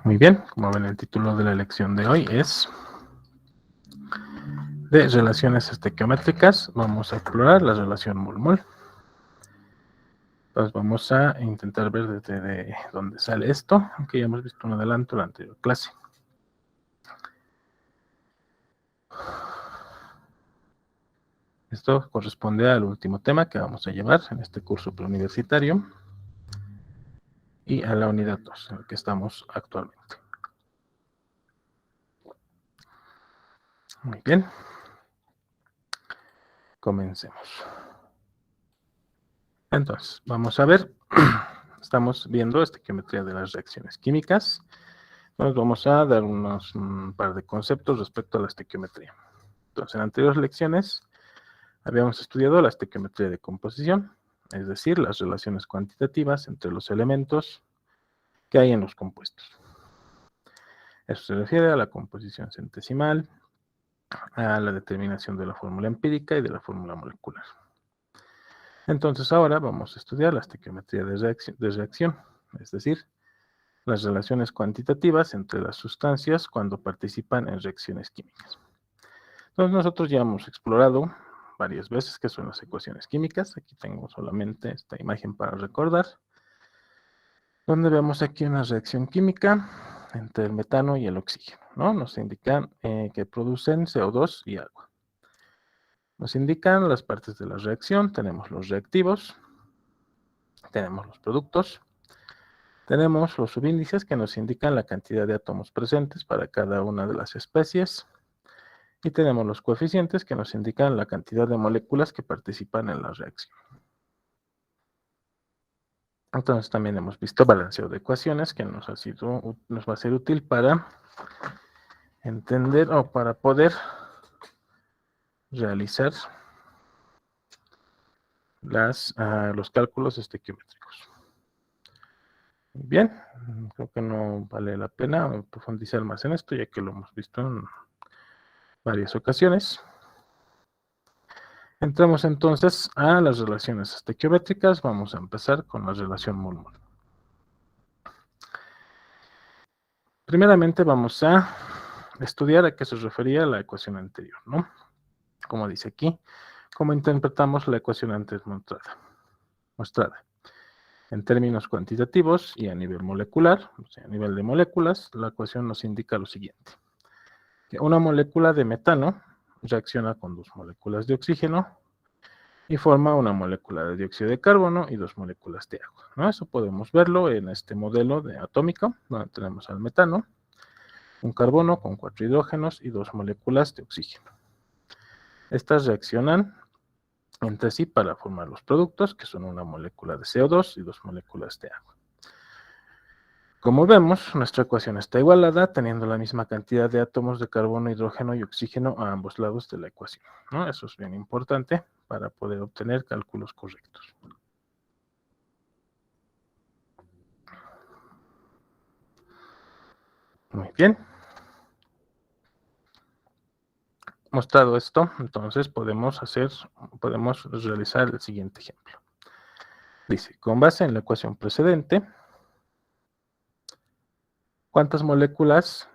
Muy bien, como ven, el título de la lección de hoy es de relaciones estequiométricas. Vamos a explorar la relación mol-mol. Entonces vamos a intentar ver desde dónde sale esto, aunque ya hemos visto un adelanto en la anterior clase. Esto corresponde al último tema que vamos a llevar en este curso preuniversitario y a la unidad 2 en la que estamos actualmente. Muy bien. Comencemos. Entonces, vamos a ver. Estamos viendo estequiometría de las reacciones químicas. Entonces vamos a dar un par de conceptos respecto a la estequiometría. Entonces, en anteriores lecciones habíamos estudiado la estequiometría de composición, es decir, las relaciones cuantitativas entre los elementos que hay en los compuestos. Eso se refiere a la composición centesimal, a la determinación de la fórmula empírica y de la fórmula molecular. Entonces ahora vamos a estudiar la estequiometría de reacción, es decir, las relaciones cuantitativas entre las sustancias cuando participan en reacciones químicas. Entonces nosotros ya hemos explorado varias veces qué son las ecuaciones químicas. Aquí tengo solamente esta imagen para recordar, donde vemos aquí una reacción química entre el metano y el oxígeno, ¿no? Nos indican que producen CO2 y agua. Nos indican las partes de la reacción, tenemos los reactivos, tenemos los productos, tenemos los subíndices que nos indican la cantidad de átomos presentes para cada una de las especies, y tenemos los coeficientes que nos indican la cantidad de moléculas que participan en la reacción. Entonces también hemos visto balanceo de ecuaciones que nos va a ser útil para entender o para poder realizar los cálculos estequiométricos. Muy bien, creo que no vale la pena profundizar más en esto, ya que lo hemos visto en varias ocasiones. Entramos entonces a las relaciones estequiométricas. Vamos a empezar con la relación mol-mol. Primeramente vamos a estudiar a qué se refería la ecuación anterior, ¿no? Como dice aquí, cómo interpretamos la ecuación antes mostrada. En términos cuantitativos y a nivel molecular, o sea, a nivel de moléculas, la ecuación nos indica lo siguiente. Que una molécula de metano reacciona con dos moléculas de oxígeno y forma una molécula de dióxido de carbono y dos moléculas de agua, ¿no? Eso podemos verlo en este modelo atómico, donde tenemos al metano, un carbono con 4 hidrógenos y dos moléculas de oxígeno. Estas reaccionan entre sí para formar los productos, que son una molécula de CO2 y dos moléculas de agua. Como vemos, nuestra ecuación está igualada, teniendo la misma cantidad de átomos de carbono, hidrógeno y oxígeno a ambos lados de la ecuación, ¿no? Eso es bien importante para poder obtener cálculos correctos. Muy bien. Mostrado esto, entonces podemos realizar el siguiente ejemplo. Dice, con base en la ecuación precedente, ¿cuántas moléculas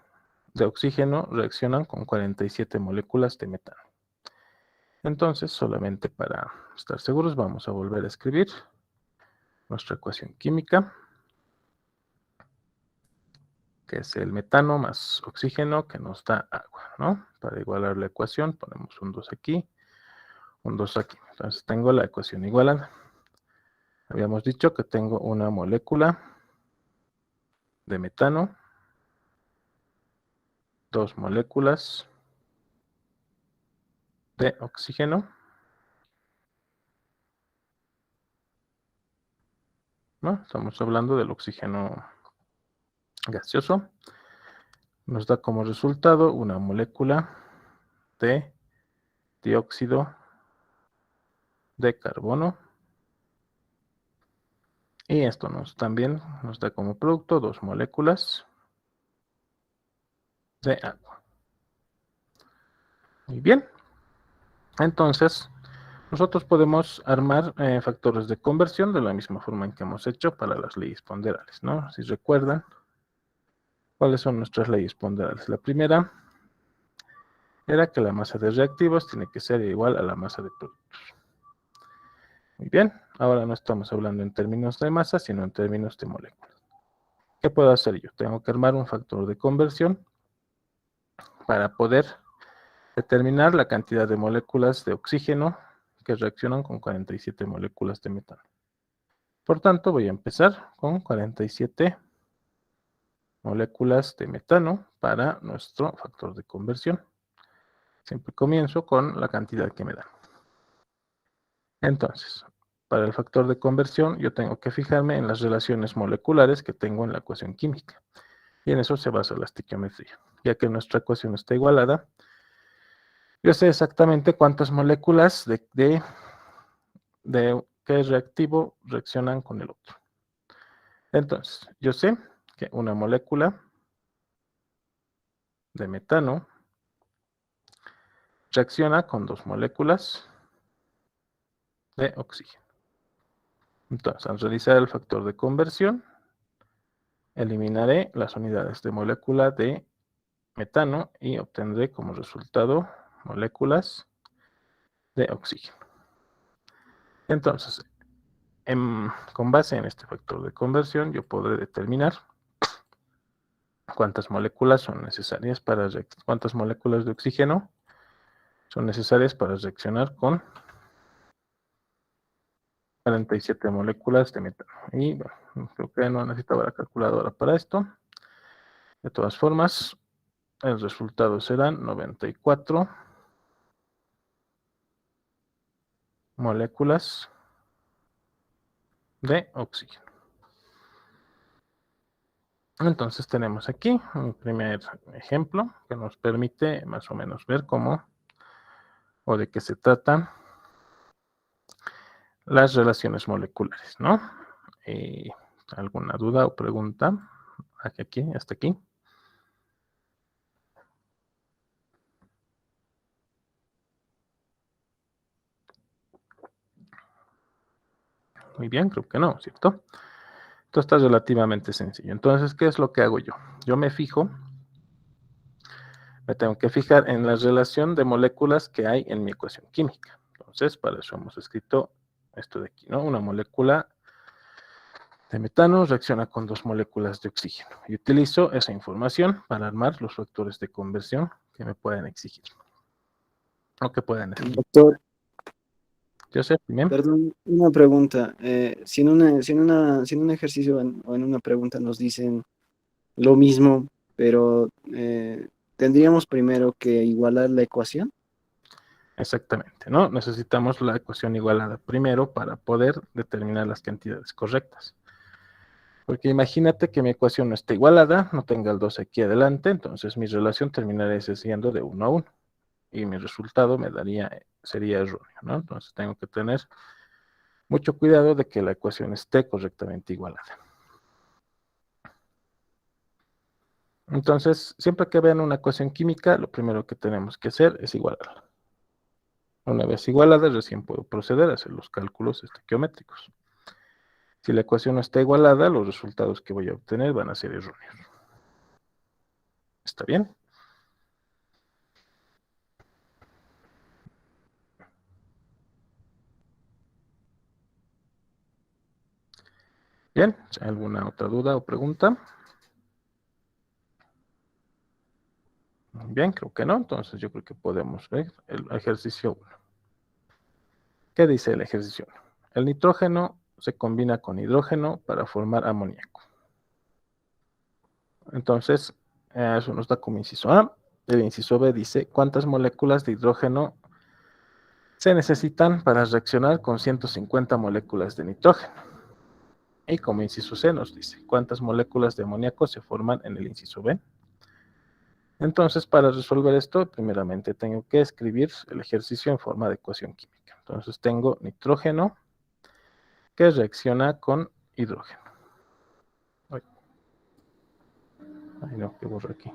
de oxígeno reaccionan con 47 moléculas de metano? Entonces, solamente para estar seguros, vamos a volver a escribir nuestra ecuación química, que es el metano más oxígeno que nos da agua, ¿no? Para igualar la ecuación, ponemos un 2 aquí, un 2 aquí. Entonces, tengo la ecuación igualada. Habíamos dicho que tengo una molécula de metano, dos moléculas de oxígeno, ¿no? Estamos hablando del oxígeno gaseoso. Nos da como resultado una molécula de dióxido de carbono. Y esto también nos da como producto dos moléculas de agua. Muy bien. Entonces, nosotros podemos armar factores de conversión de la misma forma en que hemos hecho para las leyes ponderales, ¿no? Si recuerdan, ¿Cuáles son nuestras leyes ponderales? La primera era que la masa de reactivos tiene que ser igual a la masa de productos. Muy bien, ahora no estamos hablando en términos de masa, sino en términos de moléculas. ¿Qué puedo hacer yo? Tengo que armar un factor de conversión para poder determinar la cantidad de moléculas de oxígeno que reaccionan con 47 moléculas de metano. Por tanto, voy a empezar con 47 moléculas de metano para nuestro factor de conversión. Siempre comienzo con la cantidad que me da. Entonces, para el factor de conversión, yo tengo que fijarme en las relaciones moleculares que tengo en la ecuación química. Y en eso se basa la estequiometría. Ya que nuestra ecuación está igualada, yo sé exactamente cuántas moléculas de qué reactivo reaccionan con el otro. Entonces, yo sé que una molécula de metano reacciona con 2 moléculas de oxígeno. Entonces, al realizar el factor de conversión, eliminaré las unidades de molécula de metano y obtendré como resultado moléculas de oxígeno. Entonces, con base en este factor de conversión, yo podré determinar cuántas moléculas son necesarias para cuántas moléculas de oxígeno son necesarias para reaccionar con 47 moléculas de metano. Y bueno, creo que no necesitaba la calculadora para esto. De todas formas, el resultado serán 94 moléculas de oxígeno. Entonces tenemos aquí un primer ejemplo que nos permite más o menos ver cómo o de qué se tratan las relaciones moleculares, ¿no? ¿Alguna duda o pregunta? Aquí, hasta aquí. Muy bien, creo que no, ¿cierto? Esto está relativamente sencillo. Entonces, ¿qué es lo que hago yo? Yo me tengo que fijar en la relación de moléculas que hay en mi ecuación química. Entonces, para eso hemos escrito esto de aquí, ¿no? Una molécula de metano reacciona con 2 moléculas de oxígeno. Y utilizo esa información para armar los factores de conversión que me pueden exigir. O que puedan exigir. Doctor, Yo sé, bien. perdón, una pregunta. Si en un ejercicio o en una pregunta nos dicen lo mismo, pero tendríamos primero que igualar la ecuación. Exactamente, ¿no? Necesitamos la ecuación igualada primero para poder determinar las cantidades correctas. Porque imagínate que mi ecuación no esté igualada, no tenga el 2 aquí adelante, entonces mi relación terminaría siendo de 1 a 1. Y mi resultado sería erróneo, ¿no? Entonces tengo que tener mucho cuidado de que la ecuación esté correctamente igualada. Entonces, siempre que vean una ecuación química, lo primero que tenemos que hacer es igualarla. Una vez igualada, recién puedo proceder a hacer los cálculos estequiométricos. Si la ecuación no está igualada, los resultados que voy a obtener van a ser erróneos. ¿Está bien? Bien, ¿alguna otra duda o pregunta? Bien, creo que no, entonces yo creo que podemos ver el ejercicio 1. ¿Qué dice el ejercicio 1? El nitrógeno se combina con hidrógeno para formar amoníaco. Entonces, eso nos da como inciso A. El inciso B dice, ¿cuántas moléculas de hidrógeno se necesitan para reaccionar con 150 moléculas de nitrógeno? Y como inciso C nos dice, ¿cuántas moléculas de amoníaco se forman en el inciso B? Entonces, para resolver esto, primeramente tengo que escribir el ejercicio en forma de ecuación química. Entonces, tengo nitrógeno que reacciona con hidrógeno. Ay, no, que borro aquí.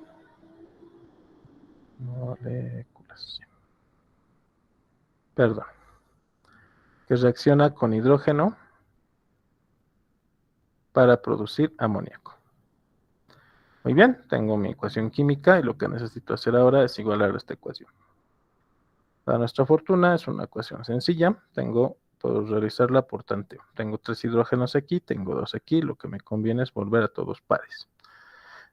Moléculas. Perdón. Que reacciona con hidrógeno para producir amoníaco. Muy bien, tengo mi ecuación química y lo que necesito hacer ahora es igualar esta ecuación. Para nuestra fortuna es una ecuación sencilla. Puedo realizarla por tanteo. Tengo 3 hidrógenos aquí, tengo 2 aquí. Lo que me conviene es volver a todos pares.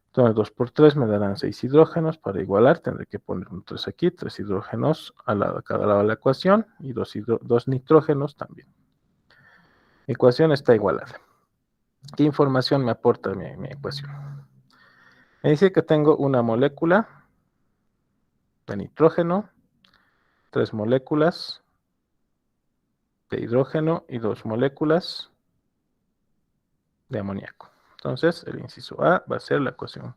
Entonces 2 por 3 me darán 6 hidrógenos. Para igualar tendré que poner un 3 aquí, 3 hidrógenos a cada lado de la ecuación y 2 nitrógenos también. Mi ecuación está igualada. ¿Qué información me aporta mi ecuación? Me dice que tengo una molécula de nitrógeno, 3 moléculas de hidrógeno y 2 moléculas de amoníaco. Entonces, el inciso A va a ser la ecuación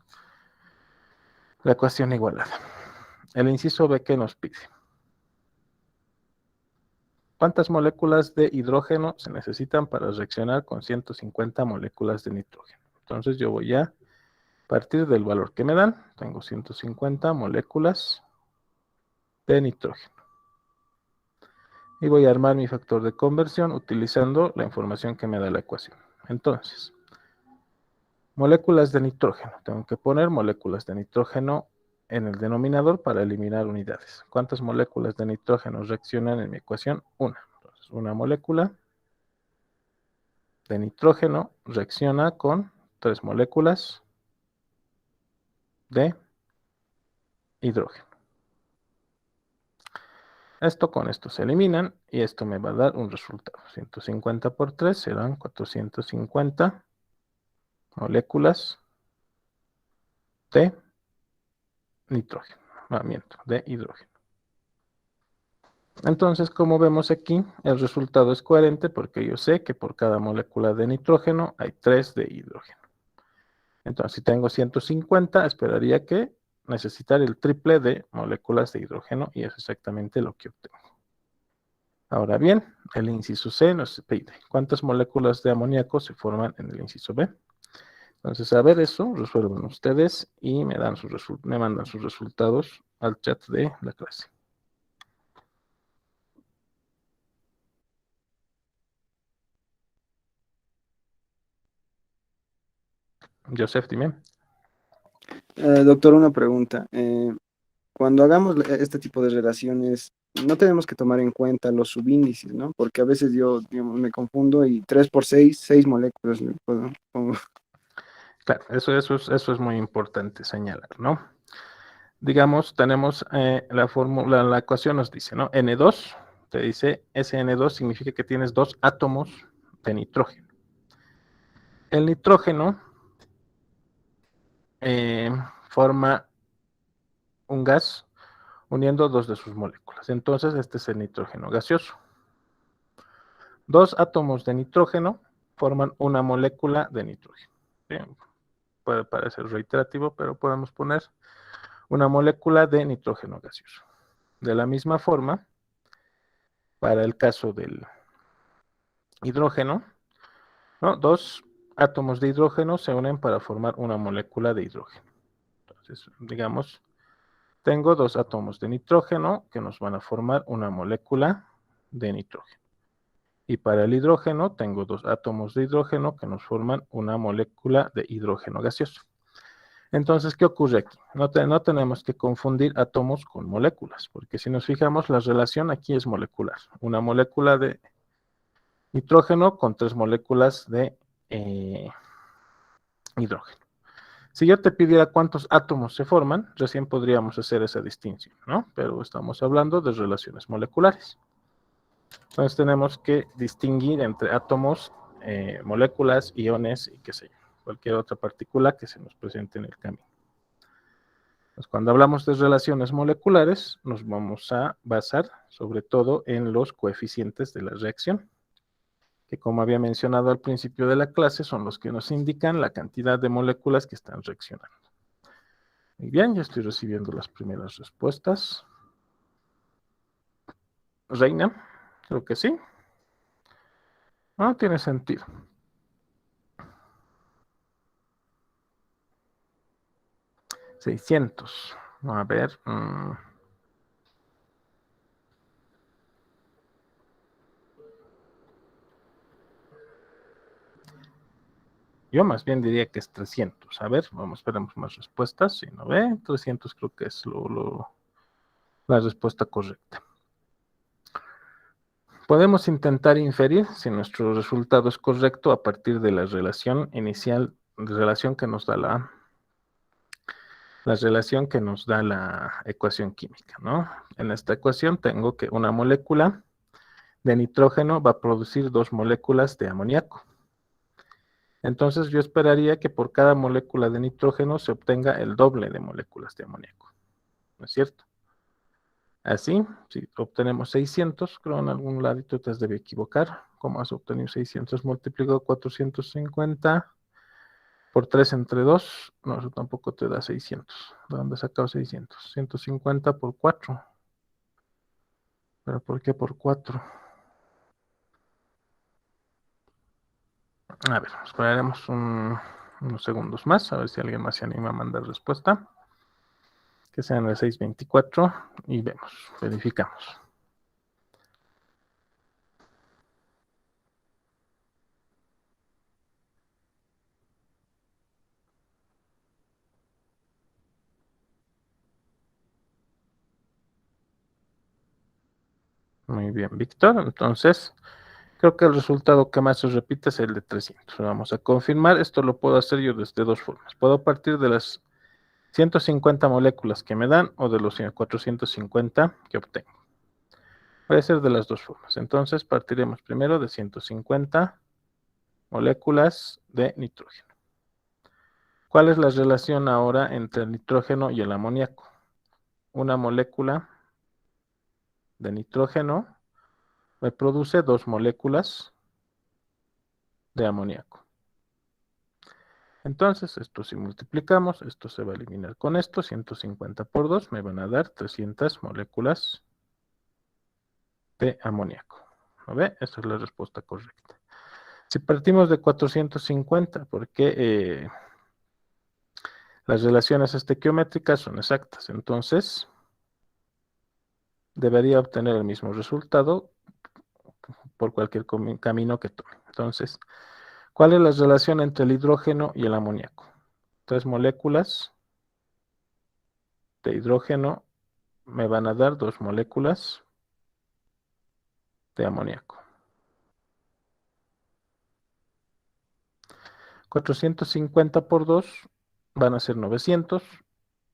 igualada. El inciso B, ¿qué nos pide? ¿Cuántas moléculas de hidrógeno se necesitan para reaccionar con 150 moléculas de nitrógeno? Entonces, yo voy a partir del valor que me dan. Tengo 150 moléculas de nitrógeno. Y voy a armar mi factor de conversión utilizando la información que me da la ecuación. Entonces, moléculas de nitrógeno. Tengo que poner moléculas de nitrógeno en el denominador para eliminar unidades. ¿Cuántas moléculas de nitrógeno reaccionan en mi ecuación? Una. Entonces, una molécula de nitrógeno reacciona con 3 moléculas de hidrógeno. Esto con esto se eliminan y esto me va a dar un resultado. 150 por 3 serán 450 moléculas de nitrógeno. De hidrógeno. Entonces, como vemos aquí, el resultado es coherente porque yo sé que por cada molécula de nitrógeno hay 3 de hidrógeno. Entonces, si tengo 150, esperaría que necesitar el triple de moléculas de hidrógeno y es exactamente lo que obtengo. Ahora bien, el inciso C nos pide cuántas moléculas de amoníaco se forman en el inciso B. Entonces, a ver eso, resuelvan ustedes y me mandan sus resultados al chat de la clase. Joseph, dime. Doctor, una pregunta. Cuando hagamos este tipo de relaciones, no tenemos que tomar en cuenta los subíndices, ¿no? Porque a veces yo, digamos, me confundo y 3 por 6, 6 moléculas. Claro, eso es muy importante señalar, ¿no? Digamos, tenemos la fórmula, la ecuación nos dice, ¿no? N2, te dice, ese N2 significa que tienes 2 átomos de nitrógeno. El nitrógeno forma un gas uniendo 2 de sus moléculas. Entonces, este es el nitrógeno gaseoso. 2 átomos de nitrógeno forman una molécula de nitrógeno. Bien, puede parecer reiterativo, pero podemos poner una molécula de nitrógeno gaseoso. De la misma forma, para el caso del hidrógeno, ¿no? 2 átomos de hidrógeno se unen para formar una molécula de hidrógeno. Entonces, digamos, tengo 2 átomos de nitrógeno que nos van a formar una molécula de nitrógeno. Y para el hidrógeno, tengo 2 átomos de hidrógeno que nos forman una molécula de hidrógeno gaseoso. Entonces, ¿qué ocurre aquí? No tenemos que confundir átomos con moléculas, porque si nos fijamos, la relación aquí es molecular. Una molécula de nitrógeno con 3 moléculas de hidrógeno. Si yo te pidiera cuántos átomos se forman, recién podríamos hacer esa distinción, ¿no? Pero estamos hablando de relaciones moleculares. Entonces tenemos que distinguir entre átomos, moléculas, iones y qué sé yo, cualquier otra partícula que se nos presente en el camino. Pues cuando hablamos de relaciones moleculares, nos vamos a basar sobre todo en los coeficientes de la reacción, que como había mencionado al principio de la clase, son los que nos indican la cantidad de moléculas que están reaccionando. Muy bien, ya estoy recibiendo las primeras respuestas. Reina, creo que sí. No tiene sentido. $600. A ver. Yo más bien diría que es 300. A ver, esperemos más respuestas. Si no ve, 300 creo que es la respuesta correcta. Podemos intentar inferir si nuestro resultado es correcto a partir de la relación inicial, relación que nos da la relación que nos da la ecuación química, ¿no? En esta ecuación tengo que una molécula de nitrógeno va a producir 2 moléculas de amoníaco. Entonces yo esperaría que por cada molécula de nitrógeno se obtenga el doble de moléculas de amoníaco, ¿no es cierto? Así, si obtenemos 600, creo en algún ladito te debe equivocar. ¿Cómo has obtenido 600 multiplicado 450 por 3 entre 2? No, eso tampoco te da 600. ¿De dónde has sacado 600? 150 por 4. ¿Pero por qué por 4? A ver, esperaremos unos segundos más, a ver si alguien más se anima a mandar respuesta. Que sean las 6:24 y vemos, verificamos. Muy bien, Víctor. Entonces, creo que el resultado que más se repite es el de 300. Vamos a confirmar. Esto lo puedo hacer yo desde dos formas. Puedo partir de las 150 moléculas que me dan o de los 450 que obtengo. Puede ser de las dos formas. Entonces, partiremos primero de 150 moléculas de nitrógeno. ¿Cuál es la relación ahora entre el nitrógeno y el amoníaco? Una molécula de nitrógeno me produce 2 moléculas de amoníaco. Entonces, esto si multiplicamos, esto se va a eliminar con esto, 150 por 2 me van a dar 300 moléculas de amoníaco. ¿Lo ve? Esa es la respuesta correcta. Si partimos de 450, porque las relaciones estequiométricas son exactas, entonces debería obtener el mismo resultado por cualquier camino que tome. Entonces, ¿cuál es la relación entre el hidrógeno y el amoníaco? 3 moléculas de hidrógeno me van a dar 2 moléculas de amoníaco. 450 por 2 van a ser 900.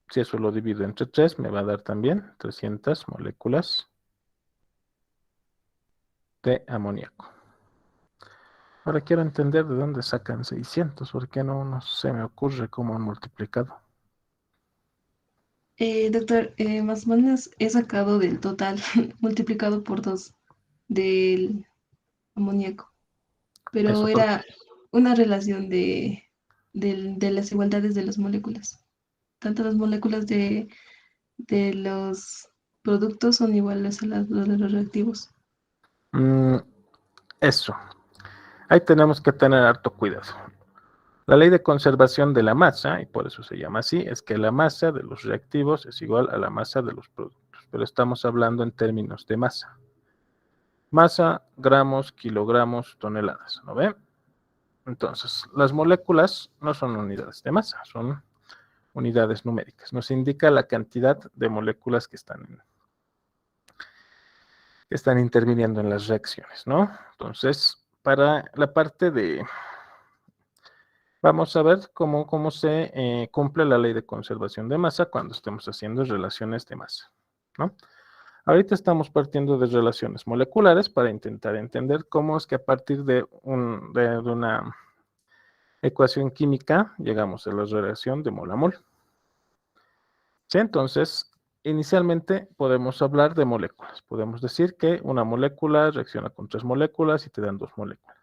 Si eso lo divido entre 3, me va a dar también 300 moléculas de amoníaco. Ahora quiero entender de dónde sacan 600, porque no se me ocurre cómo han multiplicado. Doctor, más o menos he sacado del total multiplicado por 2 del amoníaco, pero Eso era una relación de las igualdades de las moléculas. Tanto las moléculas de los productos son iguales a las de los reactivos. eso. Ahí tenemos que tener harto cuidado. La ley de conservación de la masa, y por eso se llama así, es que la masa de los reactivos es igual a la masa de los productos, pero estamos hablando en términos de masa. Masa, gramos, kilogramos, toneladas, ¿no ven? Entonces, las moléculas no son unidades de masa, son unidades numéricas. Nos indica la cantidad de moléculas que están interviniendo en las reacciones, ¿no? Entonces, para la parte de... Vamos a ver cómo se cumple la ley de conservación de masa cuando estemos haciendo relaciones de masa, ¿no? Ahorita estamos partiendo de relaciones moleculares para intentar entender cómo es que a partir de una ecuación química llegamos a la relación de mol a mol. ¿Sí? Entonces, inicialmente podemos hablar de moléculas. Podemos decir que una molécula reacciona con 3 moléculas y te dan 2 moléculas.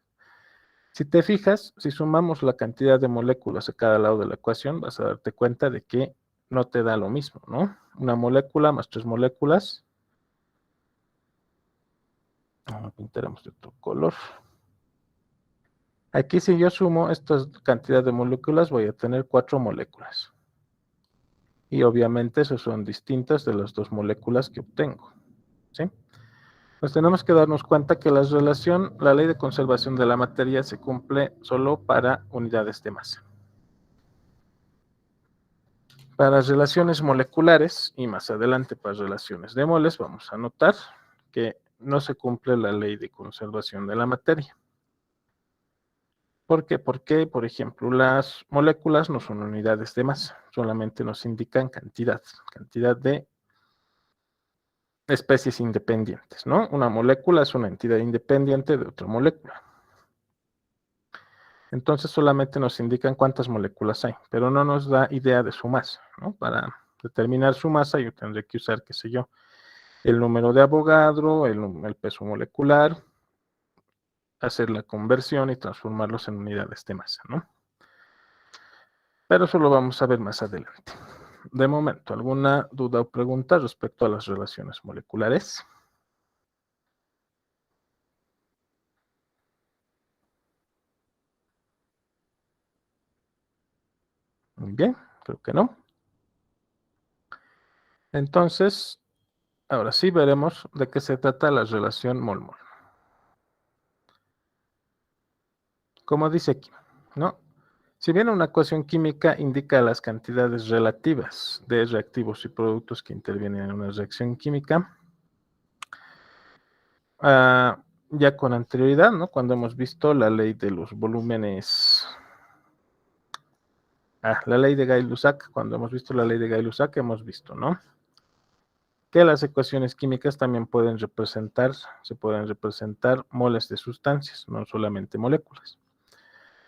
Si te fijas, si sumamos la cantidad de moléculas a cada lado de la ecuación, vas a darte cuenta de que no te da lo mismo, ¿no? Una molécula más 3 moléculas. Pintaremos de otro color. Aquí si yo sumo esta cantidad de moléculas, voy a tener 4 moléculas. Y obviamente esas son distintas de las 2 moléculas que obtengo, ¿sí? Pues tenemos que darnos cuenta que la ley de conservación de la materia se cumple solo para unidades de masa. Para las relaciones moleculares y más adelante para relaciones de moles, vamos a notar que no se cumple la ley de conservación de la materia. ¿Por qué? Porque, por ejemplo, las moléculas no son unidades de masa, solamente nos indican cantidad de especies independientes, ¿no? Una molécula es una entidad independiente de otra molécula. Entonces solamente nos indican cuántas moléculas hay, pero no nos da idea de su masa, ¿no? Para determinar su masa yo tendré que usar, qué sé yo, el número de Avogadro, el peso molecular, hacer la conversión y transformarlos en unidades de masa, ¿no? Pero eso lo vamos a ver más adelante. De momento, ¿alguna duda o pregunta respecto a las relaciones moleculares? Muy bien, creo que no. Entonces, ahora sí veremos de qué se trata la relación mol-mol. Como dice aquí, ¿no? Si bien una ecuación química indica las cantidades relativas de reactivos y productos que intervienen en una reacción química, ya con anterioridad, ¿no? Cuando hemos visto la ley de los volúmenes, la ley de Gay-Lussac, cuando hemos visto la ley de Gay-Lussac, hemos visto, ¿no? Que las ecuaciones químicas también se pueden representar moles de sustancias, no solamente moléculas.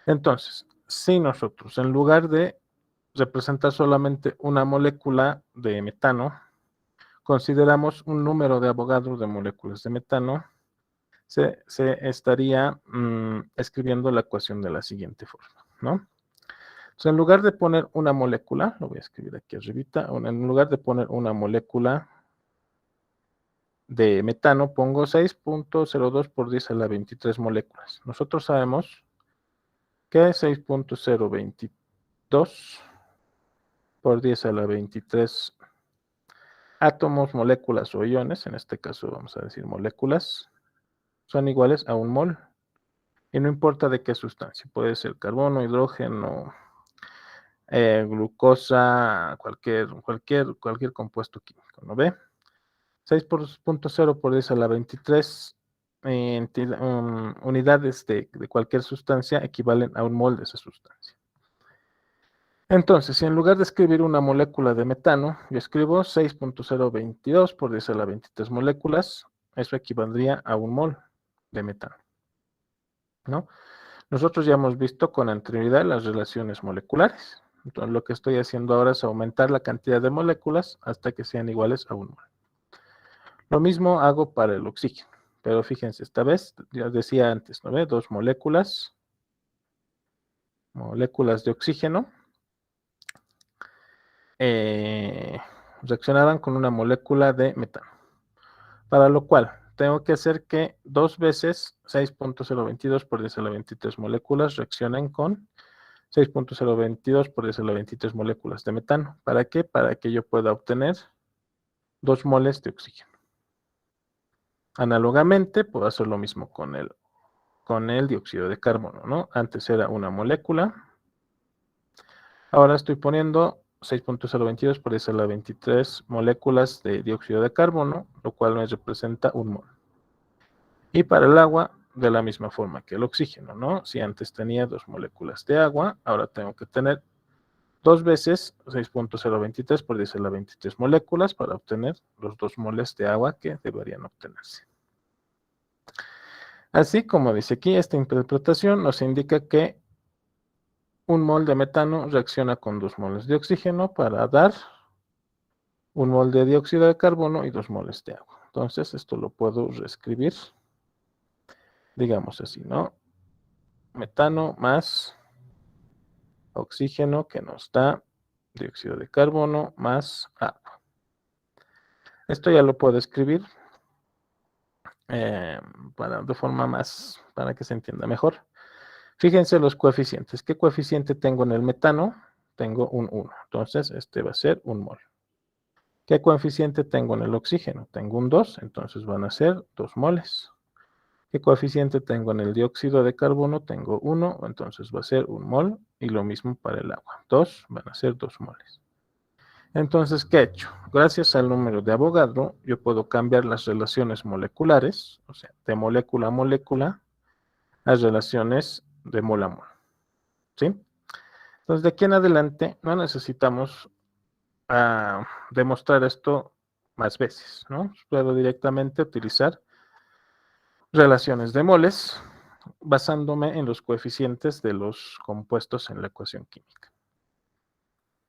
Entonces, si nosotros, en lugar de representar solamente una molécula de metano, consideramos un número de Avogadro de moléculas de metano, se estaría escribiendo la ecuación de la siguiente forma, ¿no? Entonces, en lugar de poner una molécula, lo voy a escribir aquí arribita, en lugar de poner una molécula de metano, pongo 6.02 por 10 a la 23 moléculas. Nosotros sabemos que 6.022 por 10 a la 23 átomos, moléculas o iones, en este caso vamos a decir moléculas, son iguales a un mol. Y no importa de qué sustancia, puede ser carbono, hidrógeno, glucosa, cualquier compuesto químico, ¿no ve? 6.0 por 10 a la 23 unidades de cualquier sustancia equivalen a un mol de esa sustancia. Entonces, si en lugar de escribir una molécula de metano, yo escribo 6.022 por 10 a la 23 moléculas, eso equivaldría a un mol de metano, ¿no? Nosotros ya hemos visto con anterioridad las relaciones moleculares. Entonces, lo que estoy haciendo ahora es aumentar la cantidad de moléculas hasta que sean iguales a un mol. Lo mismo hago para el oxígeno, pero fíjense, esta vez, ya decía antes, ¿no ve? Dos moléculas de oxígeno, reaccionaban con una molécula de metano. Para lo cual, tengo que hacer que 2 veces 6.022 por 10 a la 23 moléculas reaccionen con 6.022 por 10 a la 23 moléculas de metano. ¿Para qué? Para que yo pueda obtener 2 moles de oxígeno. Análogamente, puedo hacer lo mismo con el dióxido de carbono, ¿no? Antes era una molécula. Ahora estoy poniendo 6.022 por 10 a la 23 moléculas de dióxido de carbono, lo cual me representa un mol. Y para el agua, de la misma forma que el oxígeno, ¿no? Si antes tenía 2 moléculas de agua, ahora tengo que tener 2 veces 6.023 por 10 a la 23 moléculas para obtener los 2 moles de agua que deberían obtenerse. Así como dice aquí, esta interpretación nos indica que un mol de metano reacciona con 2 moles de oxígeno para dar un mol de dióxido de carbono y 2 moles de agua. Entonces, esto lo puedo reescribir, digamos así, ¿no? Metano más oxígeno que nos da dióxido de carbono más agua. Esto ya lo puedo escribir de forma más, para que se entienda mejor. Fíjense los coeficientes. ¿Qué coeficiente tengo en el metano? Tengo un 1. Entonces, este va a ser un mol. ¿Qué coeficiente tengo en el oxígeno? Tengo un 2, entonces van a ser 2 moles. ¿Qué coeficiente tengo en el dióxido de carbono? Tengo 1, entonces va a ser 1 mol, y lo mismo para el agua. 2 van a ser 2 moles. Entonces, ¿qué he hecho? Gracias al número de Avogadro, yo puedo cambiar las relaciones moleculares, o sea, de molécula a molécula, las relaciones de mol a mol. ¿Sí? Entonces, de aquí en adelante, no necesitamos demostrar esto más veces, ¿no? Puedo directamente utilizar relaciones de moles basándome en los coeficientes de los compuestos en la ecuación química.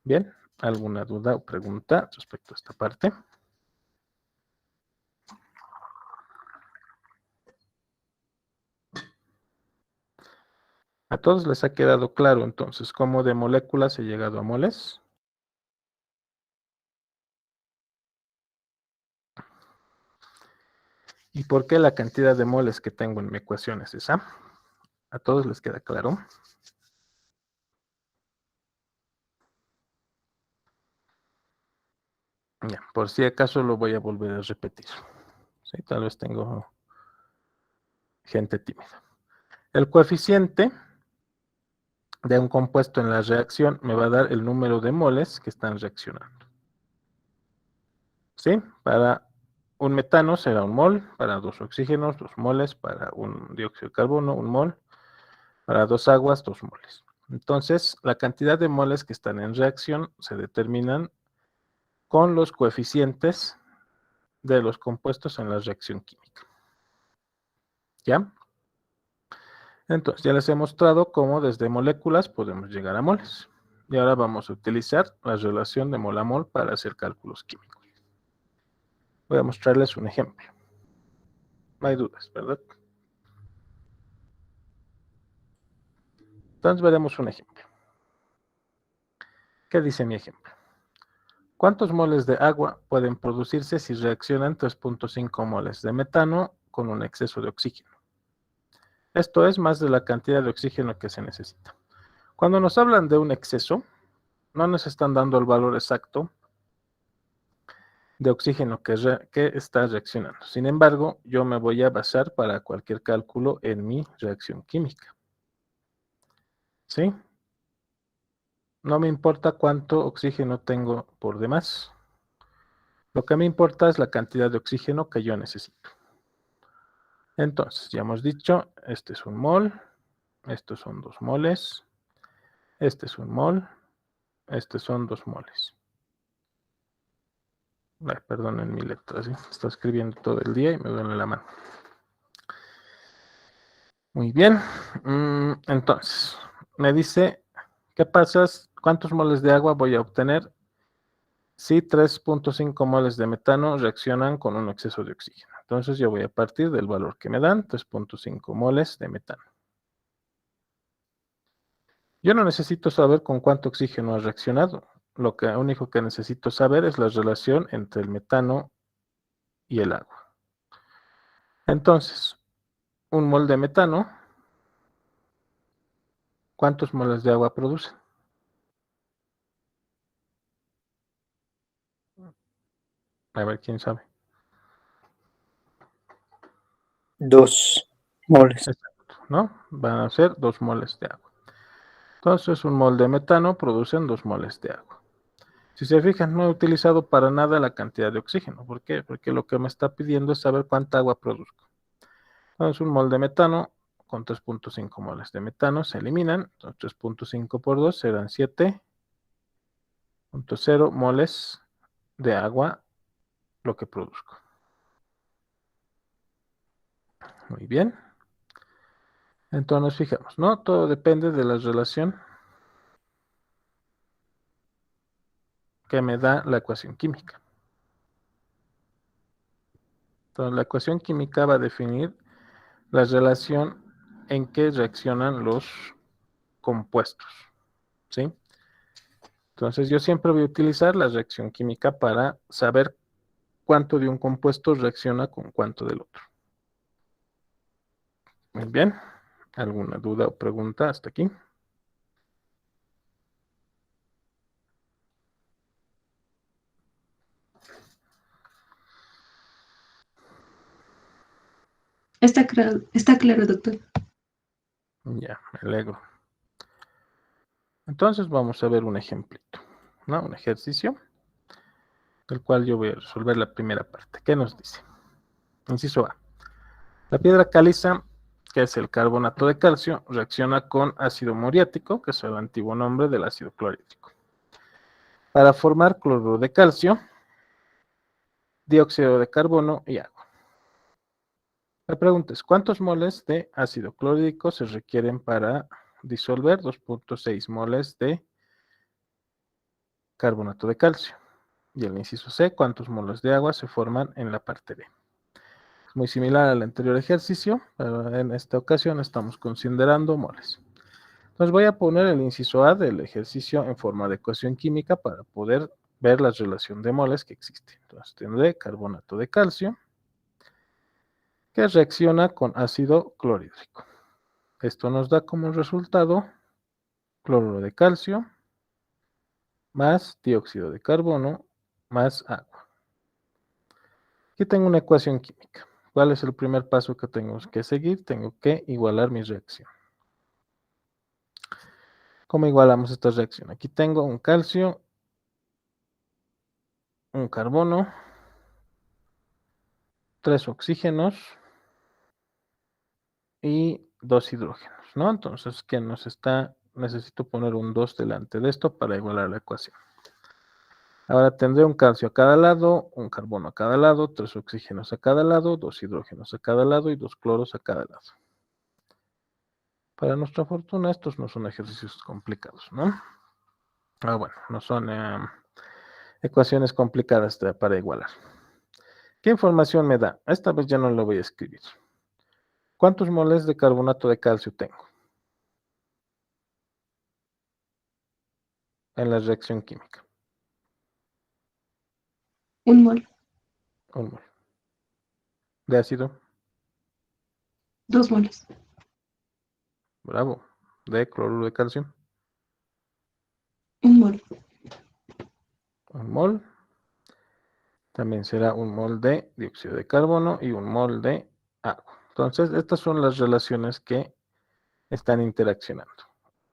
Bien, ¿alguna duda o pregunta respecto a esta parte? ¿A todos les ha quedado claro entonces cómo de moléculas he llegado a moles? ¿Y por qué la cantidad de moles que tengo en mi ecuación es esa? ¿A todos les queda claro? Ya, por si acaso lo voy a volver a repetir. ¿Sí? Tal vez tengo gente tímida. El coeficiente de un compuesto en la reacción me va a dar el número de moles que están reaccionando. ¿Sí? Para un metano será 1 mol, para 2 oxígenos 2 moles, para un dióxido de carbono 1 mol, para 2 aguas 2 moles. Entonces, la cantidad de moles que están en reacción se determinan con los coeficientes de los compuestos en la reacción química. ¿Ya? Entonces, ya les he mostrado cómo desde moléculas podemos llegar a moles. Y ahora vamos a utilizar la relación de mol a mol para hacer cálculos químicos. Voy a mostrarles un ejemplo. No hay dudas, ¿verdad? Entonces veremos un ejemplo. ¿Qué dice mi ejemplo? ¿Cuántos moles de agua pueden producirse si reaccionan 3.5 moles de metano con un exceso de oxígeno? Esto es más de la cantidad de oxígeno que se necesita. Cuando nos hablan de un exceso, no nos están dando el valor exacto de oxígeno que está reaccionando. Sin embargo, yo me voy a basar para cualquier cálculo en mi reacción química. ¿Sí? No me importa cuánto oxígeno tengo por demás. Lo que me importa es la cantidad de oxígeno que yo necesito. Entonces, ya hemos dicho, este es un mol, estos son 2 moles, este es un mol, estos son 2 moles. Ay, perdonen mi letra, ¿sí? Estoy escribiendo todo el día y me duele la mano. Muy bien, entonces, me dice, ¿qué pasa? ¿Cuántos moles de agua voy a obtener si 3.5 moles de metano reaccionan con un exceso de oxígeno? Entonces yo voy a partir del valor que me dan, 3.5 moles de metano. Yo no necesito saber con cuánto oxígeno ha reaccionado. Lo único que necesito saber es la relación entre el metano y el agua. Entonces, un mol de metano, ¿cuántos moles de agua produce? A ver, ¿quién sabe? 2 moles. Exacto, ¿no? Van a ser 2 moles de agua. Entonces, un mol de metano producen 2 moles de agua. Si se fijan, no he utilizado para nada la cantidad de oxígeno. ¿Por qué? Porque lo que me está pidiendo es saber cuánta agua produzco. Entonces, un mol de metano con 3.5 moles de metano se eliminan. Entonces, 3.5 por 2 serán 7.0 moles de agua lo que produzco. Muy bien. Entonces, nos fijamos, ¿no? Todo depende de la relación que me da la ecuación química. Entonces, la ecuación química va a definir la relación en que reaccionan los compuestos, ¿sí? Entonces, yo siempre voy a utilizar la reacción química para saber cuánto de un compuesto reacciona con cuánto del otro. Muy bien. ¿Alguna duda o pregunta hasta aquí? Está claro, doctor. Ya, me alegro. Entonces vamos a ver un ejemplito, ¿no? Un ejercicio, del cual yo voy a resolver la primera parte. ¿Qué nos dice? Inciso A. La piedra caliza, que es el carbonato de calcio, reacciona con ácido muriático, que es el antiguo nombre del ácido clorhídrico, para formar cloruro de calcio, dióxido de carbono y agua. La pregunta es, ¿cuántos moles de ácido clorhídrico se requieren para disolver 2.6 moles de carbonato de calcio? Y el inciso C, ¿cuántos moles de agua se forman en la parte B? Es muy similar al anterior ejercicio, pero en esta ocasión estamos considerando moles. Entonces voy a poner el inciso A del ejercicio en forma de ecuación química para poder ver la relación de moles que existe. Entonces tendré carbonato de calcio que reacciona con ácido clorhídrico. Esto nos da como resultado cloruro de calcio más dióxido de carbono más agua. Aquí tengo una ecuación química. ¿Cuál es el primer paso que tengo que seguir? Tengo que igualar mi reacción. ¿Cómo igualamos esta reacción? Aquí tengo un calcio, un carbono, 3 oxígenos y 2 hidrógenos, ¿no? Entonces, ¿qué nos está? Necesito poner un 2 delante de esto para igualar la ecuación. Ahora tendré un calcio a cada lado, un carbono a cada lado, 3 oxígenos a cada lado, 2 hidrógenos a cada lado y 2 cloros a cada lado. Para nuestra fortuna, estos no son ejercicios complicados, ¿no? Bueno, no son ecuaciones complicadas para igualar. ¿Qué información me da? Esta vez ya no lo voy a escribir. ¿Cuántos moles de carbonato de calcio tengo en la reacción química? 1 mol, 1 mol. ¿De ácido? 2 moles, Bravo. ¿De cloruro de calcio? 1 mol, 1 mol. También será 1 mol de dióxido de carbono y 1 mol de agua. Entonces, estas son las relaciones que están interaccionando.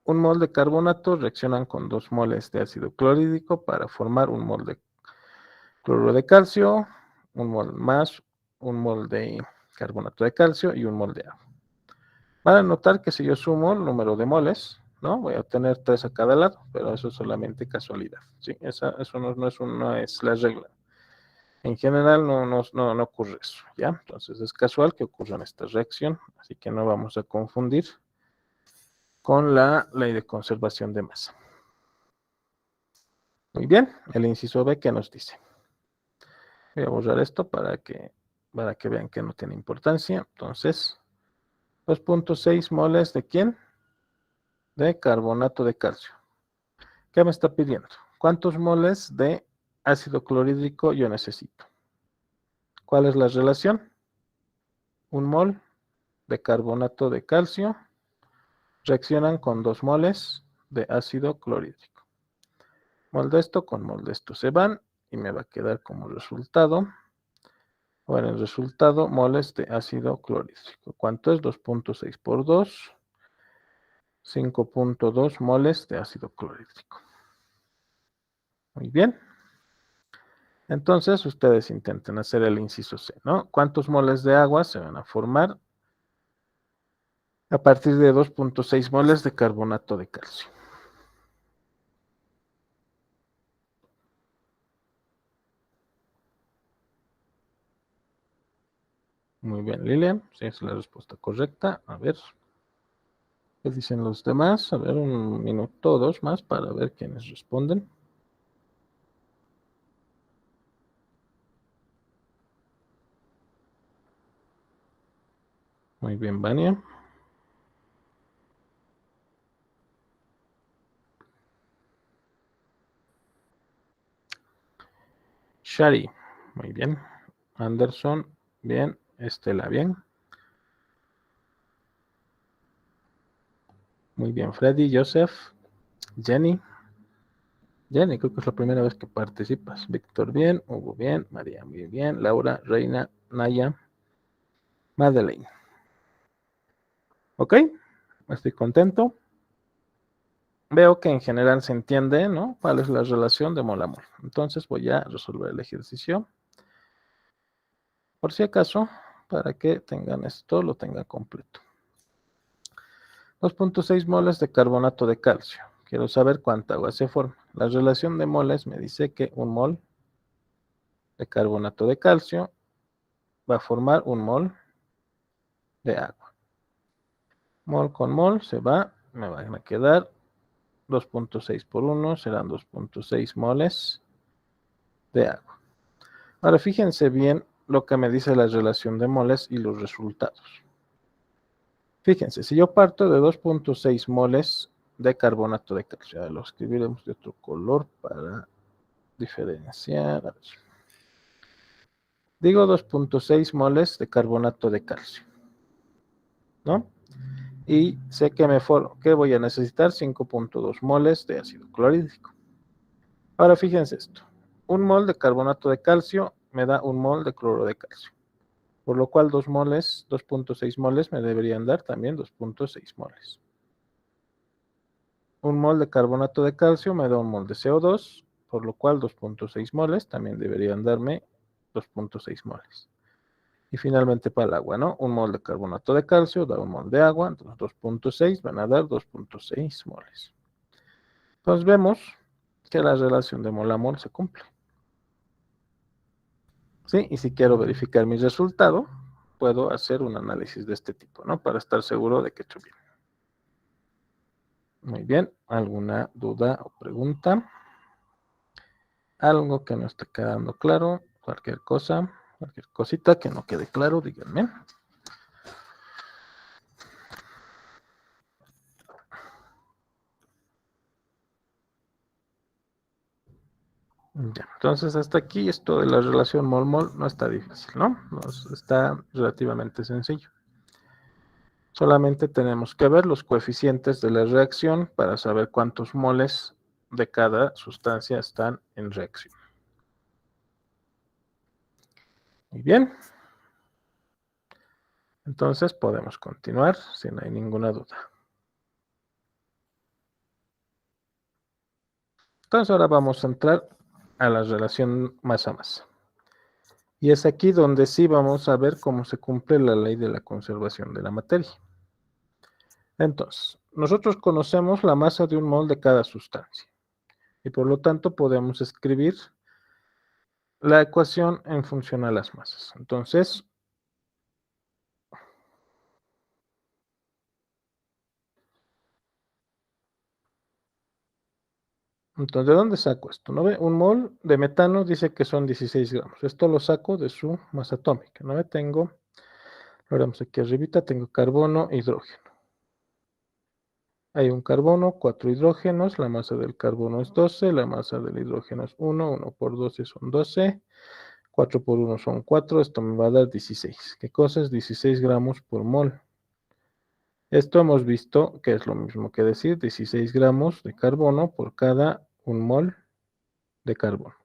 1 mol de carbonato reaccionan con 2 moles de ácido clorhídrico para formar 1 mol de cloruro de calcio, 1 mol más 1 mol de carbonato de calcio y 1 mol de agua. Van a notar que si yo sumo el número de moles, ¿no? Voy a obtener 3 a cada lado, pero eso es solamente casualidad, ¿sí? Eso no es la regla. En general no ocurre eso, ¿ya? Entonces es casual que ocurra esta reacción, así que no vamos a confundir con la ley de conservación de masa. Muy bien, el inciso B, ¿qué nos dice? Voy a borrar esto para que vean que no tiene importancia. Entonces, 2.6 moles ¿de quién? De carbonato de calcio. ¿Qué me está pidiendo? ¿Cuántos moles de ácido clorhídrico yo necesito? ¿Cuál es la relación? 1 mol de carbonato de calcio reaccionan con 2 moles de ácido clorhídrico. Mol de esto con mol de esto se van y me va a quedar como resultado, o en el resultado, moles de ácido clorhídrico. ¿Cuánto es? 2.6 por 2, 5.2 moles de ácido clorhídrico. Muy bien. Entonces, ustedes intenten hacer el inciso C, ¿no? ¿Cuántos moles de agua se van a formar a partir de 2.6 moles de carbonato de calcio? Muy bien, Lilian, sí, es la respuesta correcta. A ver, ¿qué dicen los demás? A ver, un minuto o dos más para ver quiénes responden. Muy bien, Vania. Shari, muy bien. Anderson, bien. Estela, bien. Muy bien, Freddy, Joseph, Jenny. Jenny, creo que es la primera vez que participas. Víctor, bien. Hugo, bien. María, muy bien. Laura, Reina, Naya, Madeleine. ¿Ok? Estoy contento. Veo que en general se entiende, ¿no? ¿Cuál es la relación de mol a mol? Entonces voy a resolver el ejercicio. Por si acaso, para que tengan esto, lo tengan completo. 2.6 moles de carbonato de calcio. Quiero saber cuánta agua se forma. La relación de moles me dice que un mol de carbonato de calcio va a formar un mol de agua. Mol con mol se va, me van a quedar 2.6 por 1, serán 2.6 moles de agua. Ahora fíjense bien lo que me dice la relación de moles y los resultados. Fíjense, si yo parto de 2.6 moles de carbonato de calcio, lo escribiremos de otro color para diferenciar. A ver. Digo 2.6 moles de carbonato de calcio, ¿no? Y sé que voy a necesitar 5.2 moles de ácido clorhídrico. Ahora fíjense esto. Un mol de carbonato de calcio me da un mol de cloro de calcio. Por lo cual 2.6 moles me deberían dar también 2.6 moles. Un mol de carbonato de calcio me da un mol de CO2, por lo cual 2.6 moles también deberían darme 2.6 moles. Y finalmente para el agua, ¿no? Un mol de carbonato de calcio da un mol de agua, entonces 2.6 van a dar 2.6 moles. Entonces vemos que la relación de mol a mol se cumple. ¿Sí? Y si quiero verificar mi resultado, puedo hacer un análisis de este tipo, ¿no? Para estar seguro de que he hecho bien. Muy bien, ¿alguna duda o pregunta? Algo que no esté quedando claro, cualquier cosa, cualquier cosita que no quede claro, díganme. Ya, entonces hasta aquí esto de la relación mol-mol no está difícil, ¿no? Está relativamente sencillo. Solamente tenemos que ver los coeficientes de la reacción para saber cuántos moles de cada sustancia están en reacción. Muy bien. Entonces podemos continuar si no hay ninguna duda. Entonces ahora vamos a entrar a la relación masa-masa. Y es aquí donde sí vamos a ver cómo se cumple la ley de la conservación de la materia. Entonces, nosotros conocemos la masa de un mol de cada sustancia. Y por lo tanto podemos escribir la ecuación en función a las masas. Entonces, ¿de dónde saco esto? ¿No ve? Un mol de metano dice que son 16 gramos. Esto lo saco de su masa atómica. ¿No ve? Tengo, lo vemos aquí arribita, tengo carbono, hidrógeno. Hay un carbono, 4 hidrógenos, la masa del carbono es 12, la masa del hidrógeno es 1, 1 por 12 son 12, 4 por 1 son 4, esto me va a dar 16. ¿Qué cosa es 16 gramos por mol? Esto hemos visto que es lo mismo que decir 16 gramos de carbono por cada un mol de carbono.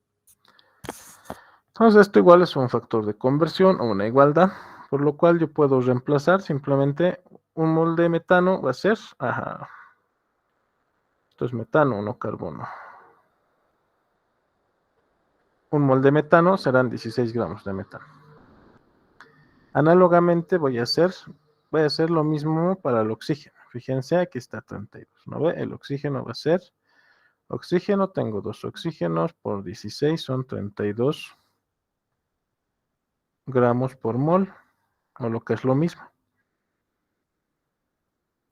Entonces esto igual es un factor de conversión o una igualdad, por lo cual yo puedo reemplazar simplemente un mol de metano va a ser, esto es metano, no carbono. Un mol de metano serán 16 gramos de metano. Análogamente voy a hacer lo mismo para el oxígeno. Fíjense, aquí está 32, ¿no ve? El oxígeno va a ser, oxígeno, tengo 2 oxígenos por 16 son 32 gramos por mol, o lo que es lo mismo.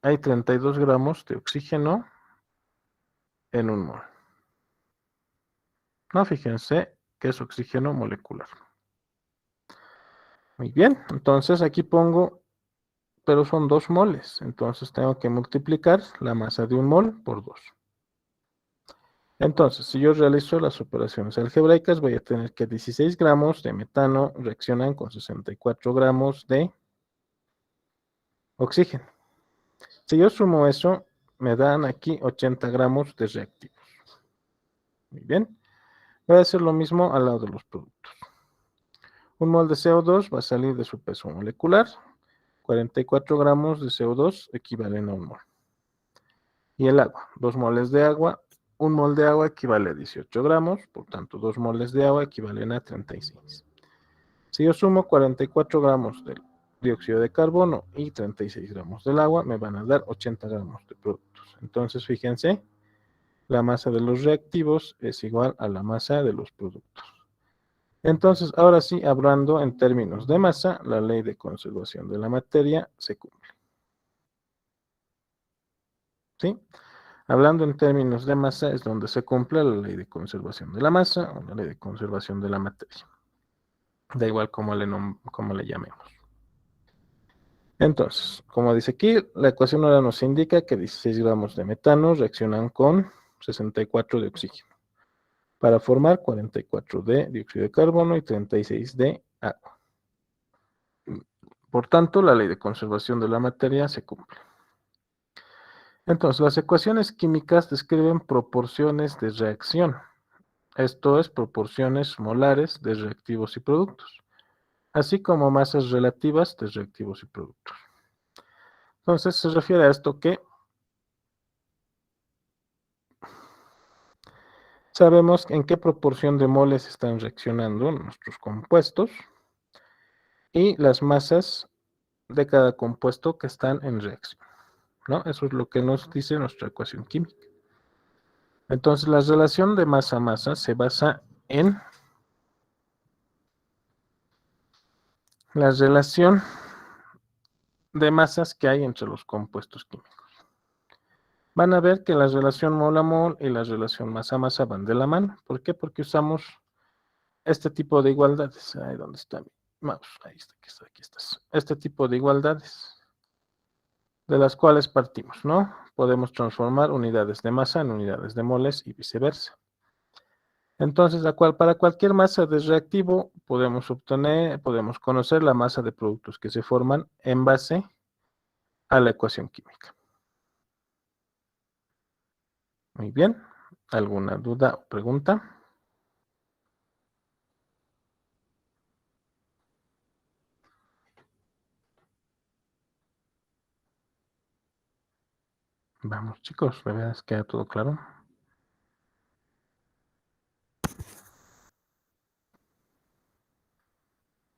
Hay 32 gramos de oxígeno en un mol. No, fíjense que es oxígeno molecular. Muy bien, entonces aquí pongo, pero son 2 moles, entonces tengo que multiplicar la masa de un mol por 2. Entonces, si yo realizo las operaciones algebraicas, voy a tener que 16 gramos de metano reaccionan con 64 gramos de oxígeno. Si yo sumo eso, me dan aquí 80 gramos de reactivos. Muy bien. Voy a hacer lo mismo al lado de los productos. Un mol de CO2 va a salir de su peso molecular, 44 gramos de CO2 equivalen a 1 mol. Y el agua, 2 moles de agua, 1 mol de agua equivale a 18 gramos, por tanto 2 moles de agua equivalen a 36. Si yo sumo 44 gramos del dióxido de carbono y 36 gramos del agua, me van a dar 80 gramos de productos. Entonces, fíjense, la masa de los reactivos es igual a la masa de los productos. Entonces, ahora sí, hablando en términos de masa, la ley de conservación de la materia se cumple. ¿Sí? Hablando en términos de masa es donde se cumple la ley de conservación de la masa o la ley de conservación de la materia. Da igual cómo le llamemos. Entonces, como dice aquí, la ecuación ahora nos indica que 16 gramos de metano reaccionan con 64 de oxígeno para formar 44 de dióxido de carbono y 36 de agua. Por tanto, la ley de conservación de la materia se cumple. Entonces, las ecuaciones químicas describen proporciones de reacción. Esto es, proporciones molares de reactivos y productos, así como masas relativas de reactivos y productos. Entonces, se refiere a esto que sabemos en qué proporción de moles están reaccionando nuestros compuestos y las masas de cada compuesto que están en reacción, ¿no? Eso es lo que nos dice nuestra ecuación química. Entonces, la relación de masa a masa se basa en la relación de masas que hay entre los compuestos químicos. Van a ver que la relación mol a mol y la relación masa a masa van de la mano. ¿Por qué? Porque usamos este tipo de igualdades. Ahí donde está mi mouse. Ahí está, aquí estás. Este tipo de igualdades de las cuales partimos, ¿no? Podemos transformar unidades de masa en unidades de moles y viceversa. Entonces, para cualquier masa de reactivo podemos conocer la masa de productos que se forman en base a la ecuación química. Muy bien. ¿Alguna duda o pregunta? Vamos, chicos, ¿de verdad queda todo claro?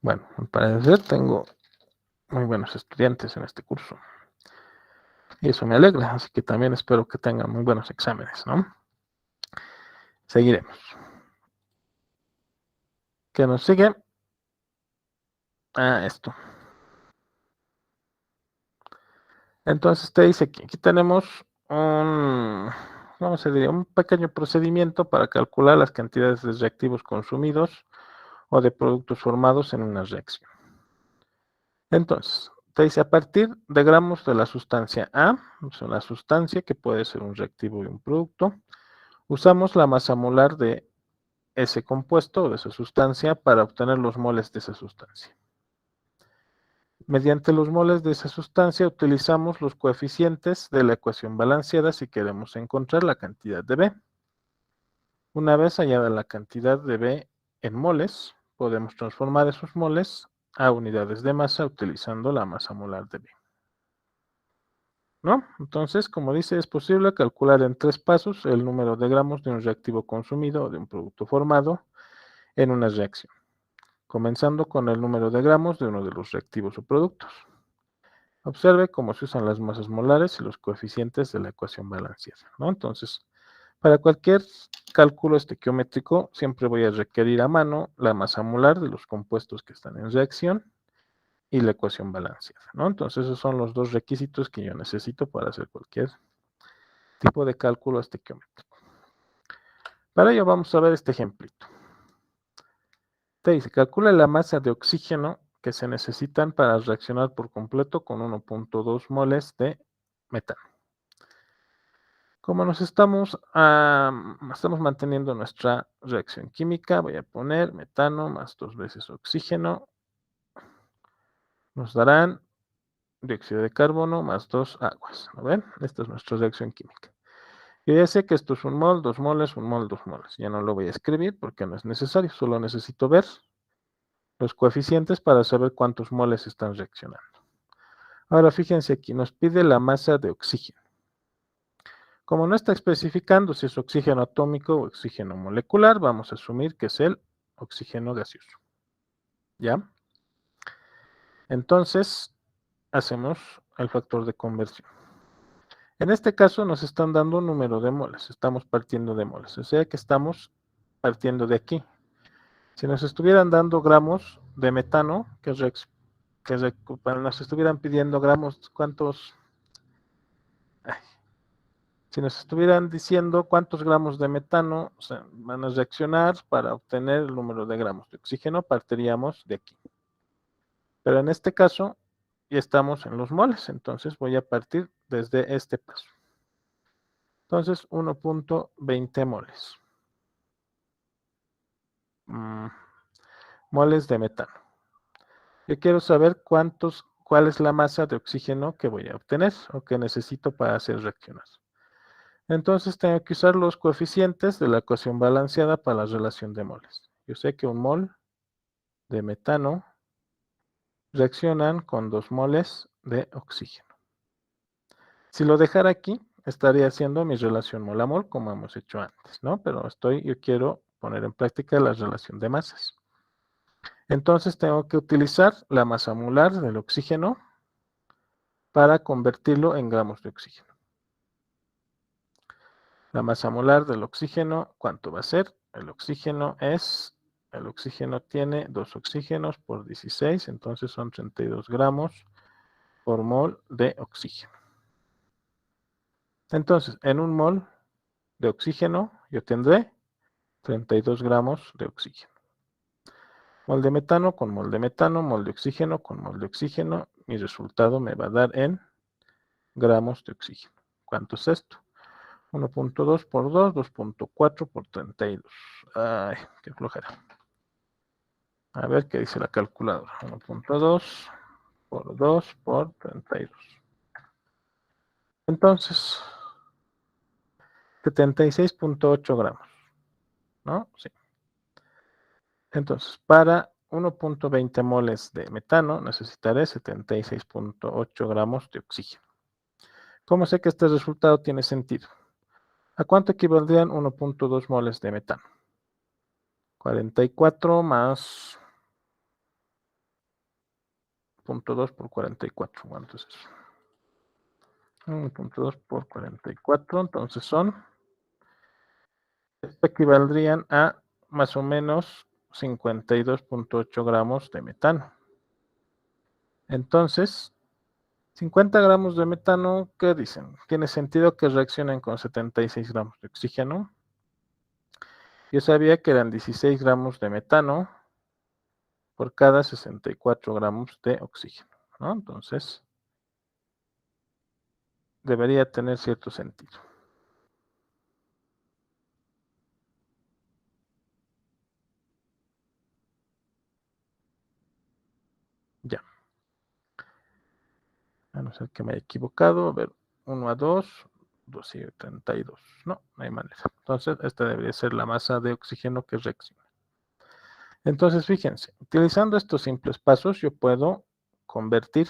Bueno, al parecer tengo muy buenos estudiantes en este curso. Y eso me alegra, así que también espero que tengan muy buenos exámenes, ¿no? Seguiremos. ¿Qué nos sigue? Esto. Entonces te dice que aquí tenemos un pequeño procedimiento para calcular las cantidades de reactivos consumidos o de productos formados en una reacción. Entonces, te dice a partir de gramos de la sustancia A, es una sustancia que puede ser un reactivo y un producto, usamos la masa molar de ese compuesto o de esa sustancia para obtener los moles de esa sustancia. Mediante los moles de esa sustancia utilizamos los coeficientes de la ecuación balanceada si queremos encontrar la cantidad de B. Una vez hallada la cantidad de B en moles, podemos transformar esos moles a unidades de masa utilizando la masa molar de B. ¿No? Entonces, como dice, es posible calcular en 3 pasos el número de gramos de un reactivo consumido o de un producto formado en una reacción, comenzando con el número de gramos de uno de los reactivos o productos. Observe cómo se usan las masas molares y los coeficientes de la ecuación balanceada, ¿no? Entonces, para cualquier cálculo estequiométrico, siempre voy a requerir a mano la masa molar de los compuestos que están en reacción y la ecuación balanceada, ¿no? Entonces, esos son los 2 requisitos que yo necesito para hacer cualquier tipo de cálculo estequiométrico. Para ello vamos a ver este ejemplito. Te dice, calcula la masa de oxígeno que se necesitan para reaccionar por completo con 1.2 moles de metano. Como nos estamos manteniendo nuestra reacción química, voy a poner metano más 2 veces oxígeno. Nos darán dióxido de carbono más 2 aguas. ¿No ven? Esta es nuestra reacción química. Yo ya sé que esto es 1 mol, 2 moles, 1 mol, 2 moles. Ya no lo voy a escribir porque no es necesario. Solo necesito ver los coeficientes para saber cuántos moles están reaccionando. Ahora fíjense aquí, nos pide la masa de oxígeno. Como no está especificando si es oxígeno atómico o oxígeno molecular, vamos a asumir que es el oxígeno gaseoso. ¿Ya? Entonces, hacemos el factor de conversión. En este caso nos están dando un número de moles, estamos partiendo de moles, o sea que estamos partiendo de aquí. Si nos estuvieran dando gramos de metano, nos estuvieran pidiendo gramos, ¿cuántos? Si nos estuvieran diciendo cuántos gramos de metano van a reaccionar para obtener el número de gramos de oxígeno, partiríamos de aquí. Pero en este caso ya estamos en los moles, entonces voy a partir desde este paso. Entonces 1.20 moles. Moles de metano. Yo quiero saber cuál es la masa de oxígeno que voy a obtener o que necesito para hacer reaccionar. Entonces tengo que usar los coeficientes de la ecuación balanceada para la relación de moles. Yo sé que un mol de metano reaccionan con 2 moles de oxígeno. Si lo dejara aquí, estaría haciendo mi relación mol a mol como hemos hecho antes, ¿no? Pero yo quiero poner en práctica la relación de masas. Entonces tengo que utilizar la masa molar del oxígeno para convertirlo en gramos de oxígeno. La masa molar del oxígeno, ¿cuánto va a ser? El oxígeno tiene 2 oxígenos por 16, entonces son 32 gramos por mol de oxígeno. Entonces, en un mol de oxígeno, yo tendré 32 gramos de oxígeno. Mol de metano con mol de metano, mol de oxígeno con mol de oxígeno, mi resultado me va a dar en gramos de oxígeno. ¿Cuánto es esto? 1.2 por 2, 2.4 por 32. Ay, qué flojera. A ver qué dice la calculadora. 1.2 por 2 por 32. Entonces, 76.8 gramos. ¿No? Sí. Entonces, para 1.20 moles de metano necesitaré 76.8 gramos de oxígeno. ¿Cómo sé que este resultado tiene sentido? ¿A cuánto equivaldrían 1.2 moles de metano? 44 más 0.2 por 44. ¿Cuánto es eso? 1.2 por 44. Entonces esto equivaldrían a más o menos 52.8 gramos de metano. Entonces, 50 gramos de metano, ¿qué dicen? ¿Tiene sentido que reaccionen con 76 gramos de oxígeno? Yo sabía que eran 16 gramos de metano por cada 64 gramos de oxígeno, ¿no? Entonces, debería tener cierto sentido. Ya. A no ser que me haya equivocado. A ver, 1 a 2, 2 y 32. No hay manera. Entonces, esta debería ser la masa de oxígeno que reacciona. Entonces, fíjense, utilizando estos simples pasos, yo puedo convertir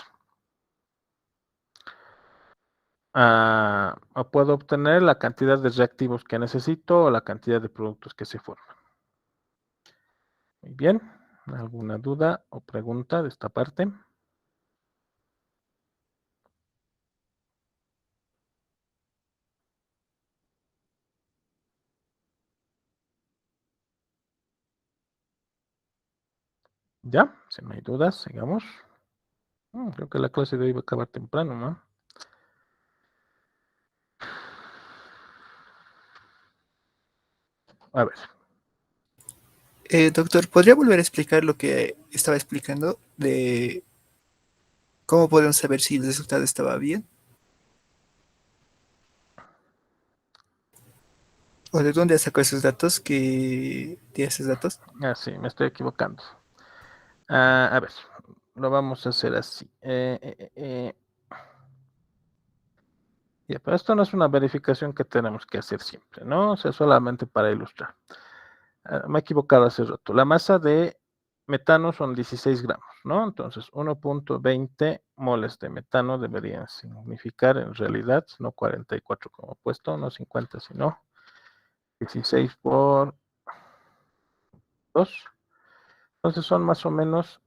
o puedo obtener la cantidad de reactivos que necesito o la cantidad de productos que se forman. Muy bien. ¿Alguna duda o pregunta de esta parte? ¿Ya? Si no hay dudas, sigamos. Creo que la clase de hoy va a acabar temprano, ¿no? A ver. Doctor, ¿podría volver a explicar lo que estaba explicando de cómo podemos saber si el resultado estaba bien? ¿O de dónde sacó esos datos? ¿Qué tiene esos datos? Sí, me estoy equivocando. A ver, lo vamos a hacer así. Ya, pero esto no es una verificación que tenemos que hacer siempre, ¿no? O sea, solamente para ilustrar. Me he equivocado hace rato. La masa de metano son 16 gramos, ¿no? Entonces, 1.20 moles de metano deberían significar en realidad, no 44 como he puesto, no 50, sino 16 por 2. Entonces, son más o menos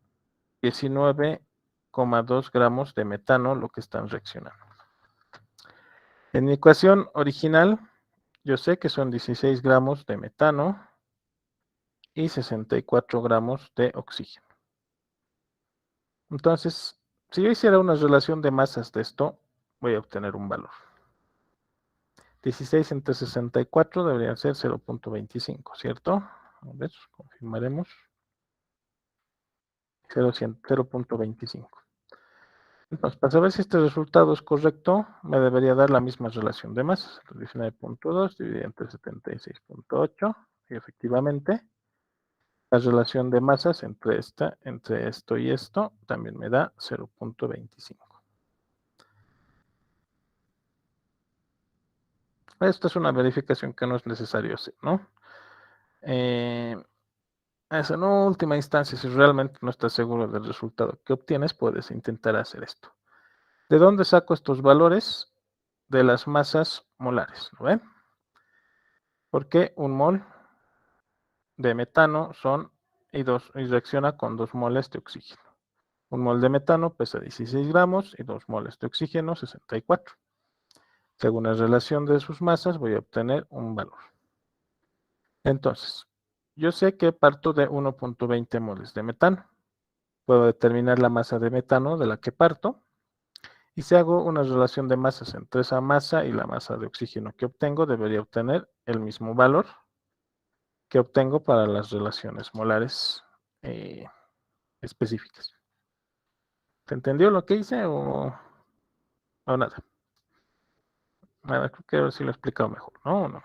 19,2 gramos de metano lo que están reaccionando. En mi ecuación original, yo sé que son 16 gramos de metano y 64 gramos de oxígeno. Entonces, si yo hiciera una relación de masas de esto, voy a obtener un valor. 16 entre 64 deberían ser 0.25, ¿cierto? A ver, confirmaremos. 0.25. Entonces, para saber si este resultado es correcto, me debería dar la misma relación de masas. 19.2 dividido entre 76.8. Y efectivamente, la relación de masas entre esto y esto también me da 0.25. Esta es una verificación que no es necesario hacer, ¿no? En última instancia, si realmente no estás seguro del resultado que obtienes, puedes intentar hacer esto. ¿De dónde saco estos valores? De las masas molares, ¿lo ven? Porque un mol de metano y reacciona con 2 moles de oxígeno. Un mol de metano pesa 16 gramos y 2 moles de oxígeno 64. Según la relación de sus masas, voy a obtener un valor. Entonces, yo sé que parto de 1.20 moles de metano. Puedo determinar la masa de metano de la que parto. Y si hago una relación de masas entre esa masa y la masa de oxígeno que obtengo, debería obtener el mismo valor que obtengo para las relaciones molares específicas. ¿Se entendió lo que hice o nada? A ver, creo que ahora sí lo he explicado mejor, ¿no? ¿O no?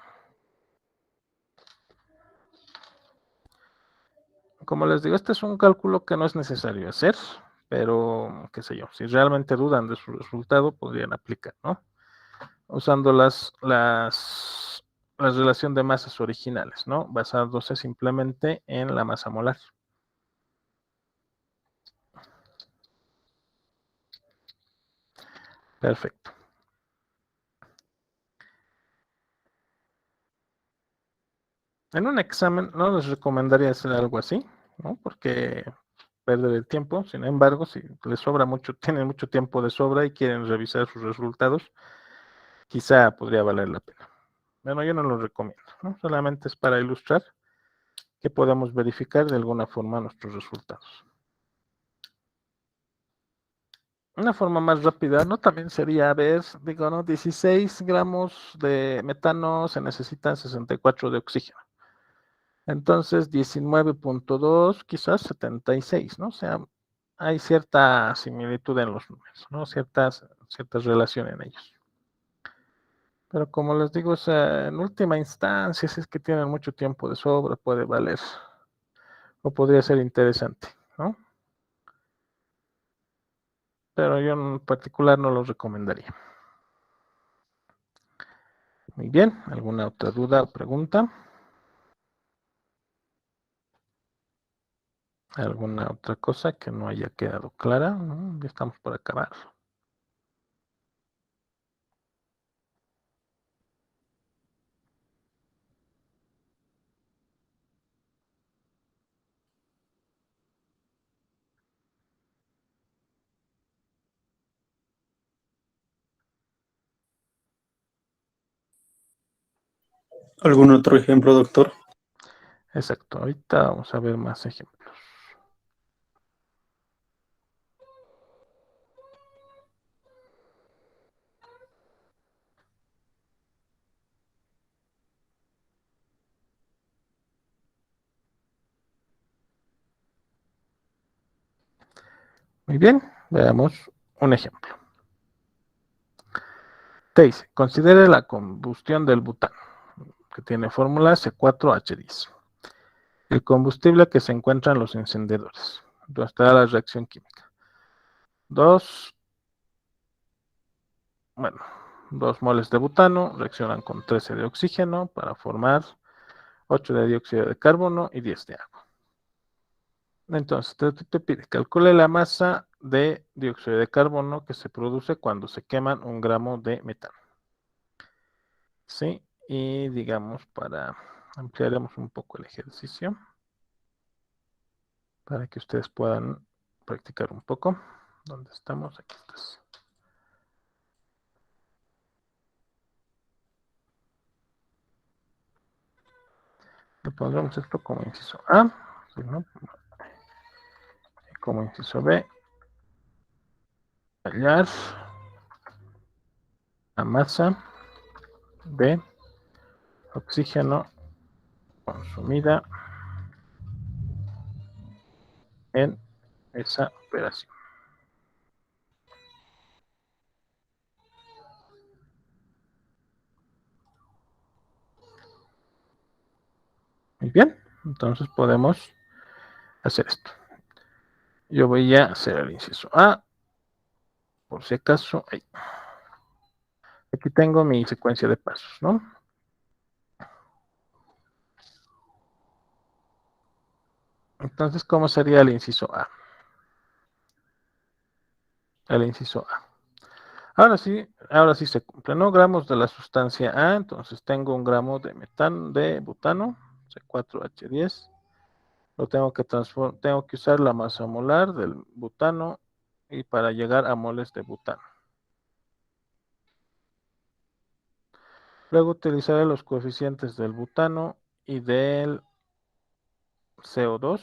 Como les digo, este es un cálculo que no es necesario hacer, pero qué sé yo, si realmente dudan de su resultado, podrían aplicar, ¿no? Usando la relación de masas originales, ¿no? Basándose simplemente en la masa molar. Perfecto. En un examen no les recomendaría hacer algo así, ¿no? Porque perder el tiempo. Sin embargo, si les sobra mucho, tienen mucho tiempo de sobra y quieren revisar sus resultados, quizá podría valer la pena. Bueno, yo no lo recomiendo, ¿no? Solamente es para ilustrar que podemos verificar de alguna forma nuestros resultados. Una forma más rápida, ¿no? También sería ver, digo, ¿no? 16 gramos de metano se necesitan 64 de oxígeno. Entonces, 19.2, quizás 76, ¿no? O sea, hay cierta similitud en los números, ¿no? Ciertas relaciones en ellos. Pero como les digo, o sea, en última instancia, si es que tienen mucho tiempo de sobra, puede valer o podría ser interesante, ¿no? Pero yo en particular no lo recomendaría. Muy bien, ¿alguna otra duda o pregunta? ¿Alguna otra cosa que no haya quedado clara? ¿No? Ya estamos por acabar. ¿Algún otro ejemplo, doctor? Exacto, ahorita vamos a ver más ejemplos. Muy bien, veamos un ejemplo. Te dice, considere la combustión del butano, que tiene fórmula C4H10. El combustible que se encuentra en los encendedores. Entonces te da la reacción química. 2 moles de butano reaccionan con 13 de oxígeno para formar 8 de dióxido de carbono y 10 de agua. Entonces, te pide, calcule la masa de dióxido de carbono que se produce cuando se queman 1 gramo de metano. Sí, y digamos, ampliaremos un poco el ejercicio para que ustedes puedan practicar un poco. ¿Dónde estamos? Aquí estás. Le pondremos esto como inciso A, ¿sí, no? Y como inciso B, hallar la masa de oxígeno consumida en esa operación. Muy bien, entonces podemos hacer esto. Yo voy a hacer el inciso A, por si acaso. Ahí. Aquí tengo mi secuencia de pasos, ¿no? Entonces, ¿cómo sería el inciso A? El inciso A. Ahora sí se cumple, ¿no? Gramos de la sustancia A, entonces tengo 1 gramo de butano, C4H10. Lo tengo que usar la masa molar del butano y para llegar a moles de butano. Luego utilizaré los coeficientes del butano y del CO2.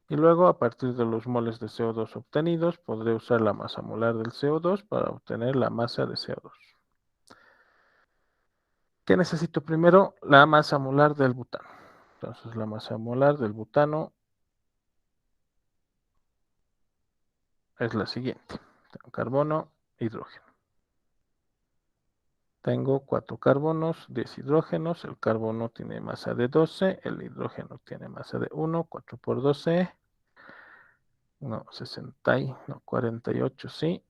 Y luego, a partir de los moles de CO2 obtenidos, podré usar la masa molar del CO2 para obtener la masa de CO2. ¿Qué necesito primero? La masa molar del butano. Entonces, la masa molar del butano es la siguiente. Tengo carbono, hidrógeno. Tengo 4 carbonos, 10 hidrógenos. El carbono tiene masa de 12, el hidrógeno tiene masa de 1, 4 por 12. No, 48, sí.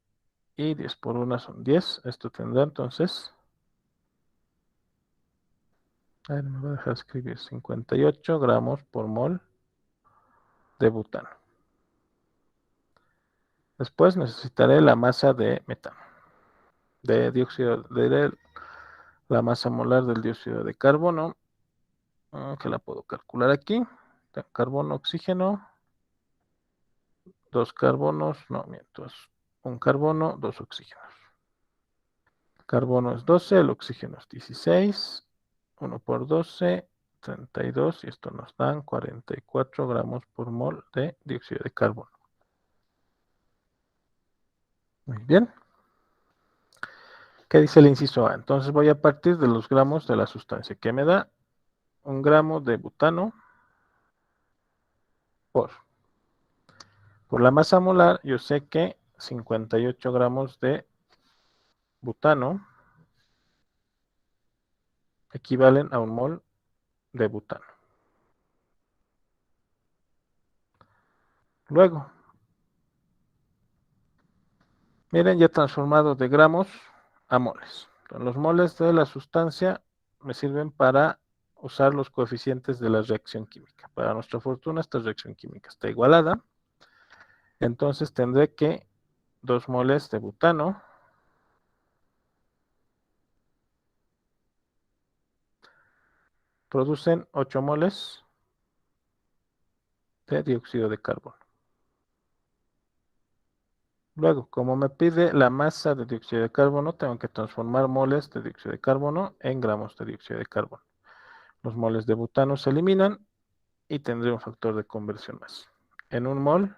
Y 10 por 1 son 10. Esto tendrá entonces... A ver, me va a dejar escribir 58 gramos por mol de butano. Después necesitaré la masa de metano, de dióxido, la masa molar del dióxido de carbono, que la puedo calcular aquí. Carbono, oxígeno, 2 carbonos, no, miento, es 1 carbono, 2 oxígenos. Carbono es 12, el oxígeno es 16, 1 por 12, 32, y esto nos dan 44 gramos por mol de dióxido de carbono. Muy bien. ¿Qué dice el inciso A? Entonces voy a partir de los gramos de la sustancia que me da 1 gramo de butano por la masa molar. Yo sé que 58 gramos de butano equivalen a 1 mol de butano. Luego, miren, ya transformado de gramos a moles. Entonces, los moles de la sustancia me sirven para usar los coeficientes de la reacción química. Para nuestra fortuna, esta reacción química está igualada. Entonces tendré que 2 moles de butano producen 8 moles de dióxido de carbono. Luego, como me pide la masa de dióxido de carbono, tengo que transformar moles de dióxido de carbono en gramos de dióxido de carbono. Los moles de butano se eliminan y tendré un factor de conversión más. En 1 mol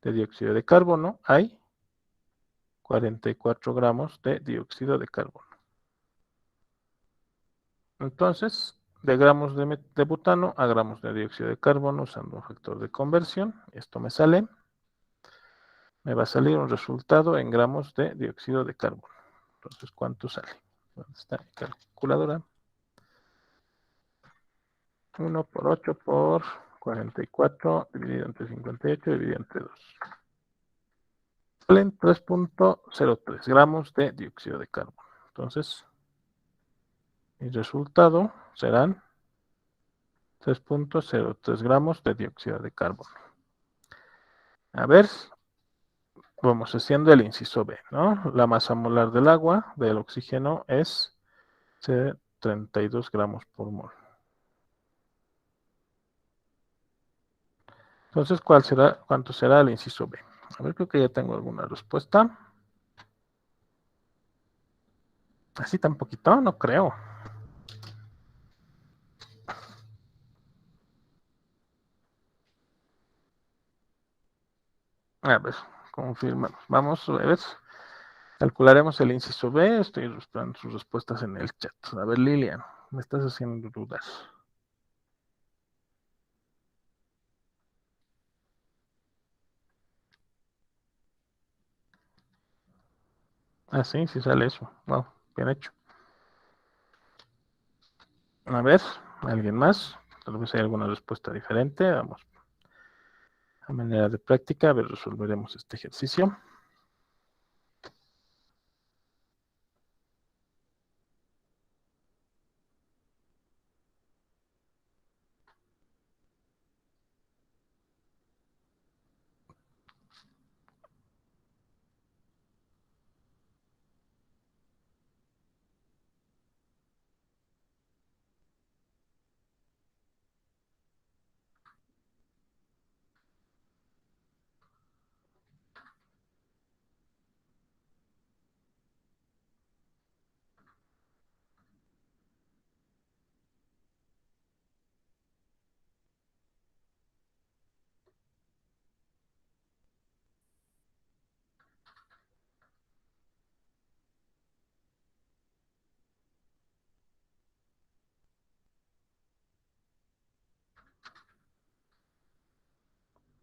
de dióxido de carbono hay 44 gramos de dióxido de carbono. Entonces, de gramos de butano a gramos de dióxido de carbono usando un factor de conversión, esto me va a salir un resultado en gramos de dióxido de carbono. Entonces, ¿cuánto sale? ¿Dónde está mi calculadora? 1 por 8 por 44 dividido entre 58 dividido entre 2. Salen 3.03 gramos de dióxido de carbono. Entonces, mi resultado serán 3.03 gramos de dióxido de carbono. A ver, vamos haciendo el inciso B, ¿no? La masa molar del agua, del oxígeno, es 32 gramos por mol. Entonces, ¿cuánto será el inciso B? A ver, creo que ya tengo alguna respuesta. ¿Así tan poquito? No creo. A ver, confirmamos. Vamos a ver. Calcularemos el inciso B. Estoy esperando sus respuestas en el chat. A ver, Lilian, me estás haciendo dudar. Ah, sí, sí sale eso. Wow, bien hecho. A ver, ¿alguien más? Tal vez hay alguna respuesta diferente. Vamos a manera de práctica. A ver, resolveremos este ejercicio.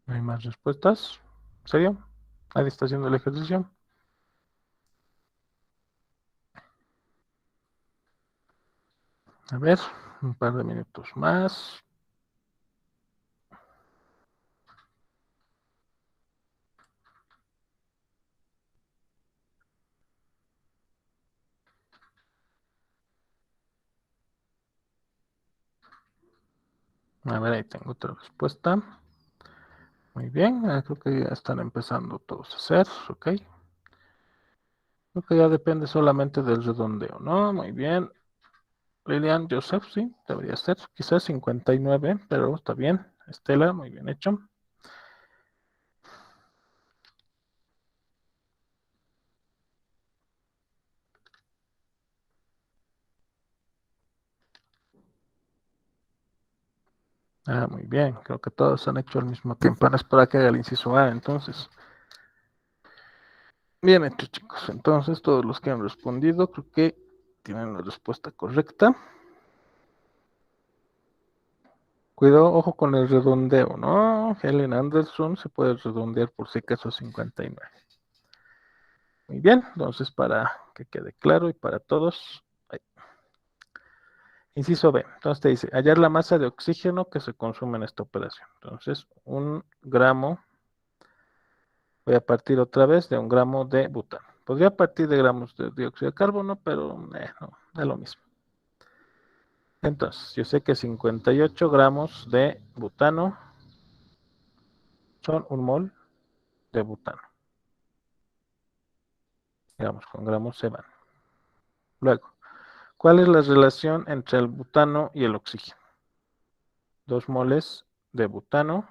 ¿No hay más respuestas? ¿En serio? ¿Nadie está haciendo el ejercicio? A ver, un par de minutos más. A ver, ahí tengo otra respuesta. Muy bien, creo que ya están empezando todos a hacer, ok. Creo que ya depende solamente del redondeo, ¿no? Muy bien. Lilian, Joseph, sí, debería ser. Quizás 59, pero está bien. Estela, muy bien hecho. Ah, muy bien. Creo que todos han hecho al mismo tiempo. No es para que haga el inciso A, entonces. Bien hecho, chicos. Entonces, todos los que han respondido, creo que tienen la respuesta correcta. Cuidado, ojo con el redondeo, ¿no? Helen Anderson se puede redondear por si acaso 59. Muy bien, entonces para que quede claro y para todos. Ahí. Inciso B, entonces te dice, hallar la masa de oxígeno que se consume en esta operación. Entonces, 1 gramo, voy a partir otra vez de 1 gramo de butano. Podría partir de gramos de dióxido de carbono, pero no, es lo mismo. Entonces, yo sé que 58 gramos de butano son 1 mol de butano. Digamos, con gramos se van. Luego, ¿cuál es la relación entre el butano y el oxígeno? 2 moles de butano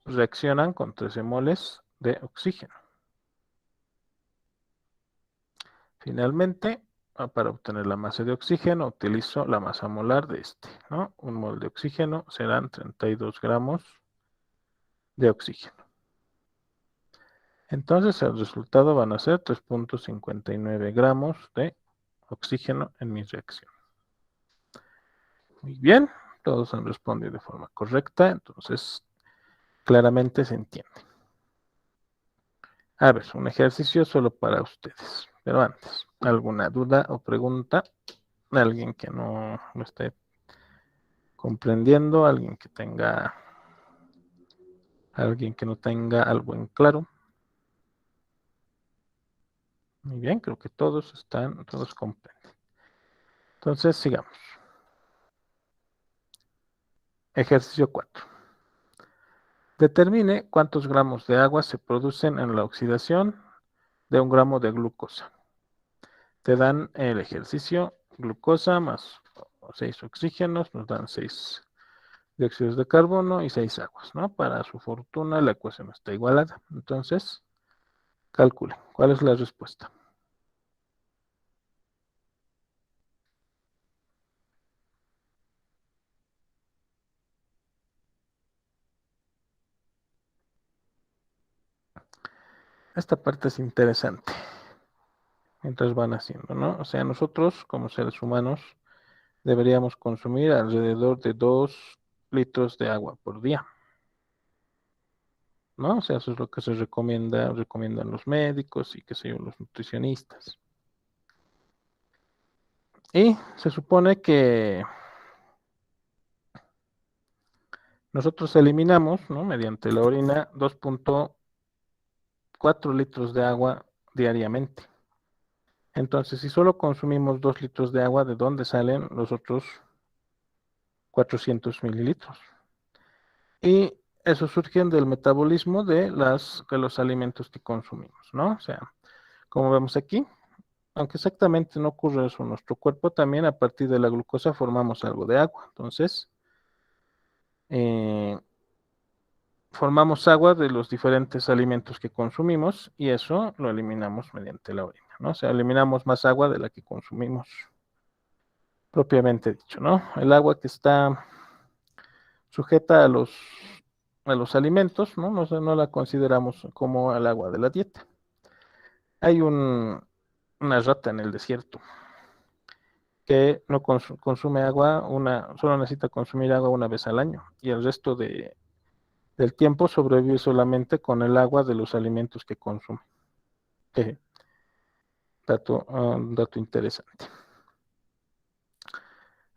reaccionan con 13 moles de oxígeno. Finalmente, para obtener la masa de oxígeno, utilizo la masa molar de este, ¿no? 1 mol de oxígeno serán 32 gramos de oxígeno. Entonces, el resultado van a ser 3.59 gramos de oxígeno en mi reacción. Muy bien, todos han respondido de forma correcta, entonces claramente se entiende. A ver, un ejercicio solo para ustedes. Pero antes, ¿alguna duda o pregunta? ¿Alguien que no lo esté comprendiendo? ¿Alguien que no tenga algo en claro? Muy bien, creo que todos comprenden. Entonces, sigamos. Ejercicio 4. Determine cuántos gramos de agua se producen en la oxidación de 1 gramo de glucosa. Te dan el ejercicio, glucosa más 6 oxígenos, nos dan 6 dióxidos de carbono y 6 aguas, ¿no? Para su fortuna la ecuación está igualada. Entonces, calcule. ¿Cuál es la respuesta? Esta parte es interesante. Mientras van haciendo, ¿no? O sea, nosotros como seres humanos deberíamos consumir alrededor de 2 litros de agua por día, ¿no? O sea, eso es lo que se recomiendan los médicos y qué sé yo, los nutricionistas. Y se supone que nosotros eliminamos, ¿no? Mediante la orina 2.4 litros de agua diariamente. Entonces, si solo consumimos 2 litros de agua, ¿de dónde salen los otros 400 mililitros? Y eso surge del metabolismo de los alimentos que consumimos, ¿no? O sea, como vemos aquí, aunque exactamente no ocurre eso en nuestro cuerpo, también a partir de la glucosa formamos algo de agua. Entonces, eh, formamos agua de los diferentes alimentos que consumimos y eso lo eliminamos mediante la orina, ¿no? O sea, eliminamos más agua de la que consumimos propiamente dicho, ¿no? El agua que está sujeta a los alimentos, ¿no? No la consideramos como el agua de la dieta. Hay una rata en el desierto que no consume agua, solo necesita consumir agua una vez al año y el resto del tiempo sobrevive solamente con el agua de los alimentos que consume. Dato interesante.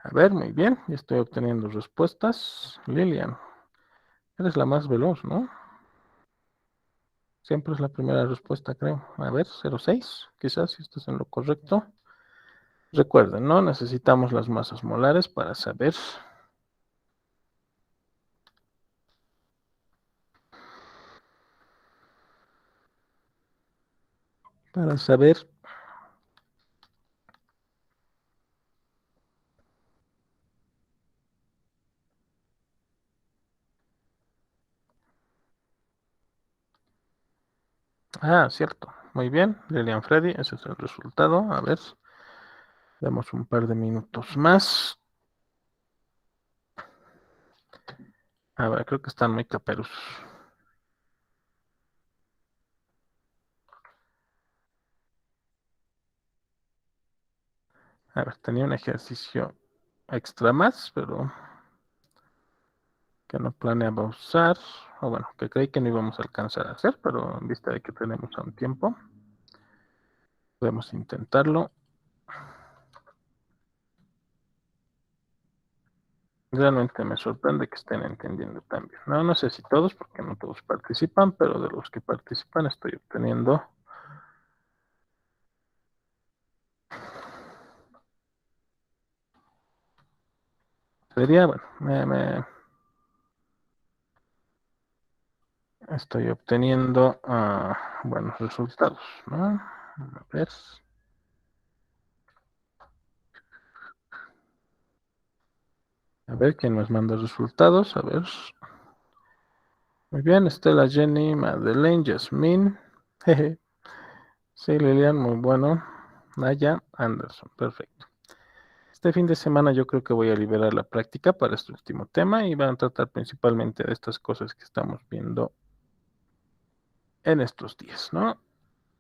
A ver, muy bien, ya estoy obteniendo respuestas. Lilian, eres la más veloz, ¿no? Siempre es la primera respuesta, creo. A ver, 06, quizás si estás en lo correcto. Recuerden, ¿no? Necesitamos las masas molares para saber para saber cierto. Muy bien, Lilian Freddy, ese es el resultado. A ver, demos un par de minutos más. A ver, creo que están muy caperusos. A ver, tenía un ejercicio extra más, pero que no planeaba usar, o bueno, que creí que no íbamos a alcanzar a hacer, pero en vista de que tenemos aún tiempo, podemos intentarlo. Realmente me sorprende que estén entendiendo también. No sé si todos, porque no todos participan, pero de los que participan estoy obteniendo sería, bueno, estoy obteniendo buenos resultados, ¿no? A ver. A ver quién nos manda resultados. A ver. Muy bien, Estela, Jenny, Madeleine, Yasmín. Jeje. Sí, Lilian, muy bueno. Naya, Anderson, perfecto. Este fin de semana yo creo que voy a liberar la práctica para este último tema y van a tratar principalmente de estas cosas que estamos viendo en estos días, ¿no?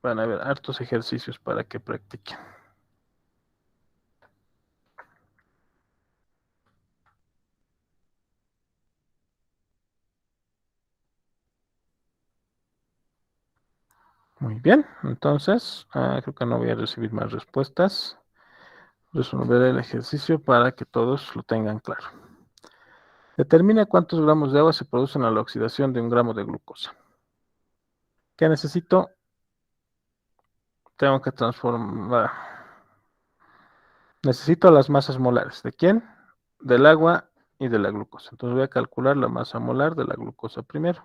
Van a haber hartos ejercicios para que practiquen. Muy bien, entonces creo que no voy a recibir más respuestas. Resolveré el ejercicio para que todos lo tengan claro. Determina cuántos gramos de agua se producen a la oxidación de 1 gramo de glucosa. ¿Qué necesito? Tengo que transformar. Necesito las masas molares. ¿De quién? Del agua y de la glucosa. Entonces voy a calcular la masa molar de la glucosa primero.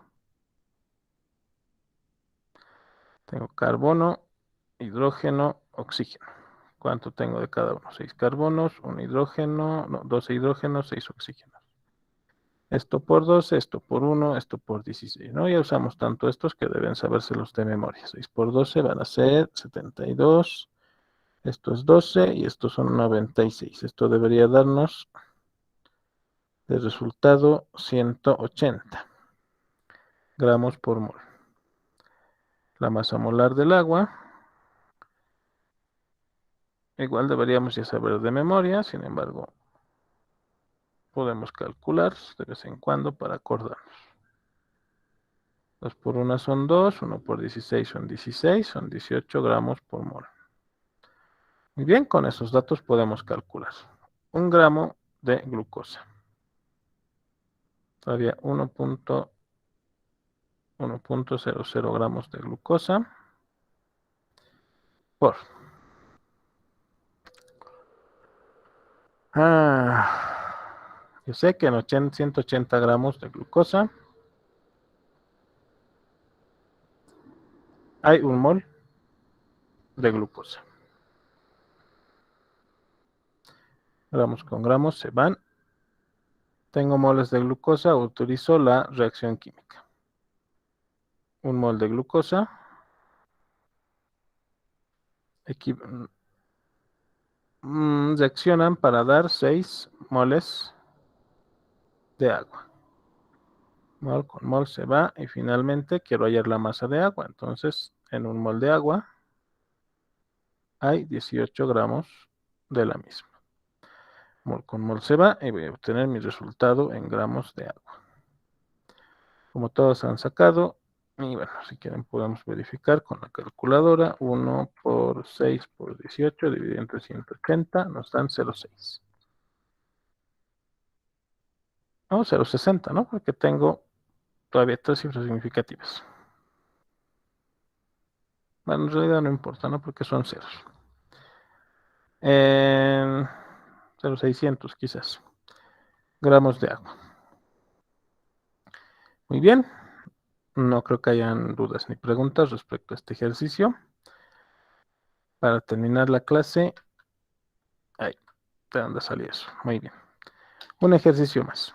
Tengo carbono, hidrógeno, oxígeno. ¿Cuánto tengo de cada uno? 6 carbonos, 1 hidrógeno, no, 12 hidrógenos, 6 oxígenos. Esto por 12, esto por 1, esto por 16, ¿no? Ya usamos tanto estos que deben sabérselos de memoria. 6 por 12 van a ser 72. Esto es 12 y estos son 96. Esto debería darnos de resultado 180 gramos por mol. La masa molar del agua, igual deberíamos ya saber de memoria, sin embargo, podemos calcular de vez en cuando para acordarnos. 2 por 1 son 2, 1 por 16 son 16, son 18 gramos por mol. Muy bien, con esos datos podemos calcular 1 gramo de glucosa. Todavía 1.00 gramos de glucosa por. Yo sé que en 180 gramos de glucosa hay 1 mol de glucosa. Gramos con gramos se van. Tengo moles de glucosa, utilizo la reacción química. 1 mol de glucosa reaccionan para dar 6 moles de agua. Mol con mol se va y finalmente quiero hallar la masa de agua. Entonces, en 1 mol de agua hay 18 gramos de la misma. Mol con mol se va y voy a obtener mi resultado en gramos de agua. Como todos han sacado, y bueno, si quieren podemos verificar con la calculadora. 1 por 6 por 18 dividido entre 180 nos dan 0,6. No, 0,60, ¿no? Porque tengo todavía 3 cifras significativas. Bueno, en realidad no importa, ¿no? Porque son ceros. 0,600 quizás gramos de agua. Muy bien. No creo que hayan dudas ni preguntas respecto a este ejercicio. Para terminar la clase, ahí, ¿de dónde salió eso? Muy bien. Un ejercicio más.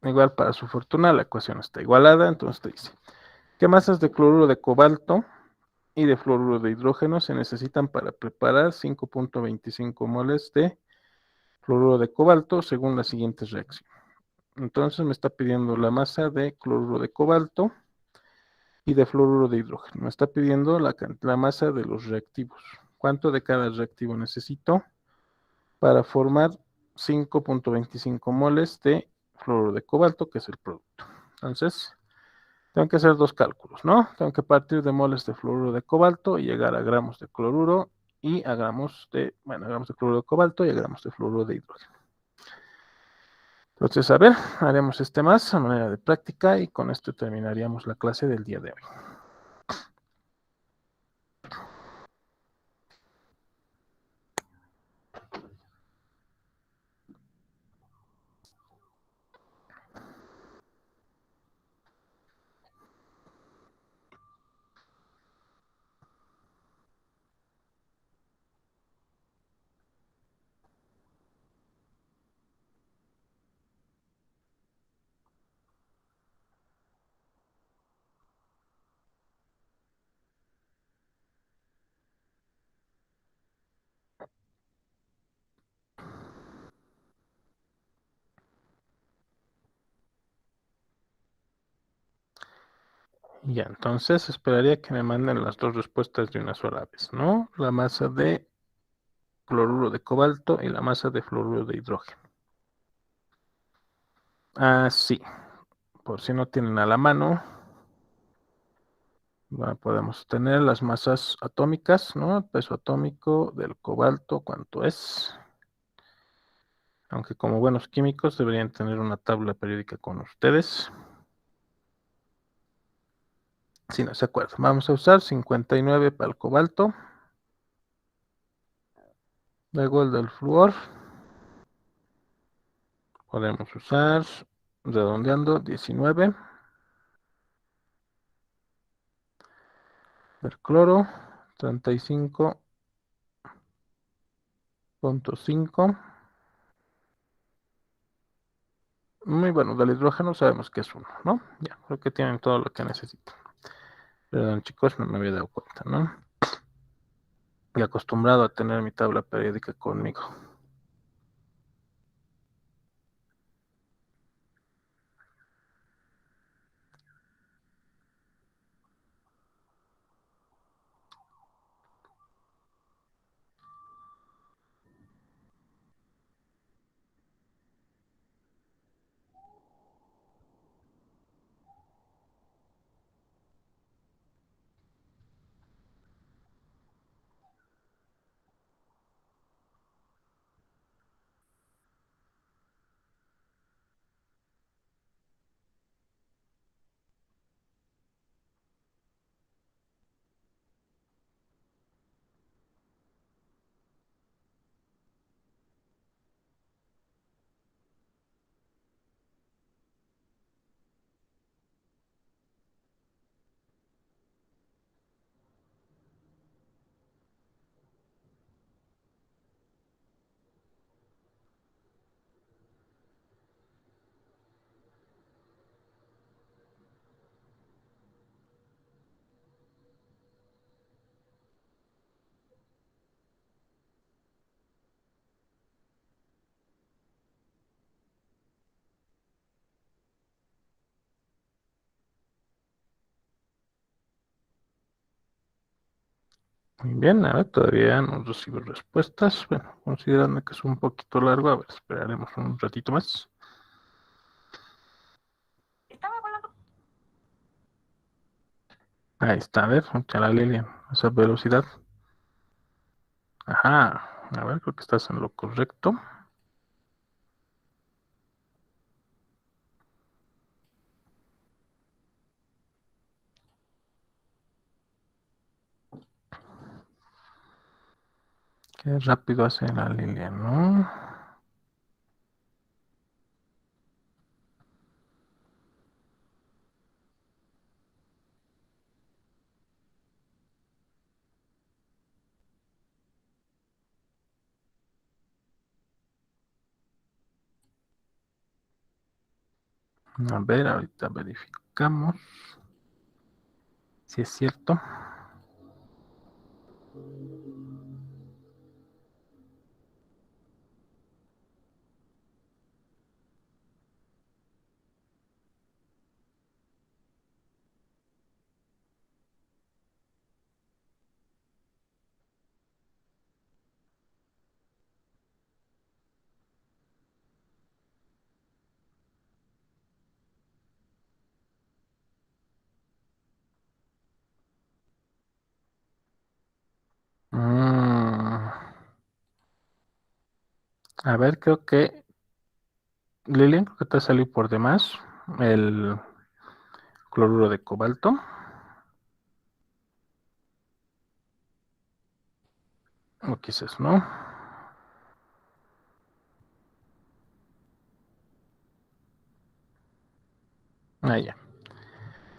Igual para su fortuna, la ecuación está igualada, entonces te dice, ¿qué masas de cloruro de cobalto y de fluoruro de hidrógeno se necesitan para preparar 5.25 moles de fluoruro de cobalto según la siguiente reacción? Entonces me está pidiendo la masa de cloruro de cobalto y de fluoruro de hidrógeno. Me está pidiendo la masa de los reactivos. ¿Cuánto de cada reactivo necesito para formar 5.25 moles de fluoruro de cobalto, que es el producto? Entonces, tengo que hacer 2 cálculos, ¿no? Tengo que partir de moles de fluoruro de cobalto y llegar a gramos de cloruro y a gramos de cloruro de cobalto y a gramos de fluoruro de hidrógeno. Entonces, a ver, haremos este más a manera de práctica y con esto terminaríamos la clase del día de hoy. Ya, entonces esperaría que me manden las 2 respuestas de una sola vez, ¿no? La masa de cloruro de cobalto y la masa de fluoruro de hidrógeno. Ah, sí. Por si no tienen a la mano, podemos tener las masas atómicas, ¿no? El peso atómico del cobalto, ¿cuánto es? Aunque como buenos químicos deberían tener una tabla periódica con ustedes. Si no se acuerdan, vamos a usar 59 para el cobalto. Luego el del flúor. Podemos usar, redondeando, 19. Percloro, 35.5. Muy bueno, del hidrógeno sabemos que es 1, ¿no? Ya, creo que tienen todo lo que necesito. Perdón, chicos, no me había dado cuenta, ¿no? Y acostumbrado a tener mi tabla periódica conmigo. Muy bien, a ver, todavía no recibo respuestas. Bueno, considerando que es un poquito largo, a ver, esperaremos un ratito más. Ahí está, a ver, la Lilian, esa velocidad. Ajá, a ver, creo que estás en lo correcto. Qué rápido hace la Lilian, ¿no? A ver, ahorita verificamos si es cierto. A ver, creo que Lilian, creo que te salió por demás el cloruro de cobalto. O quizás no. Ah, ya.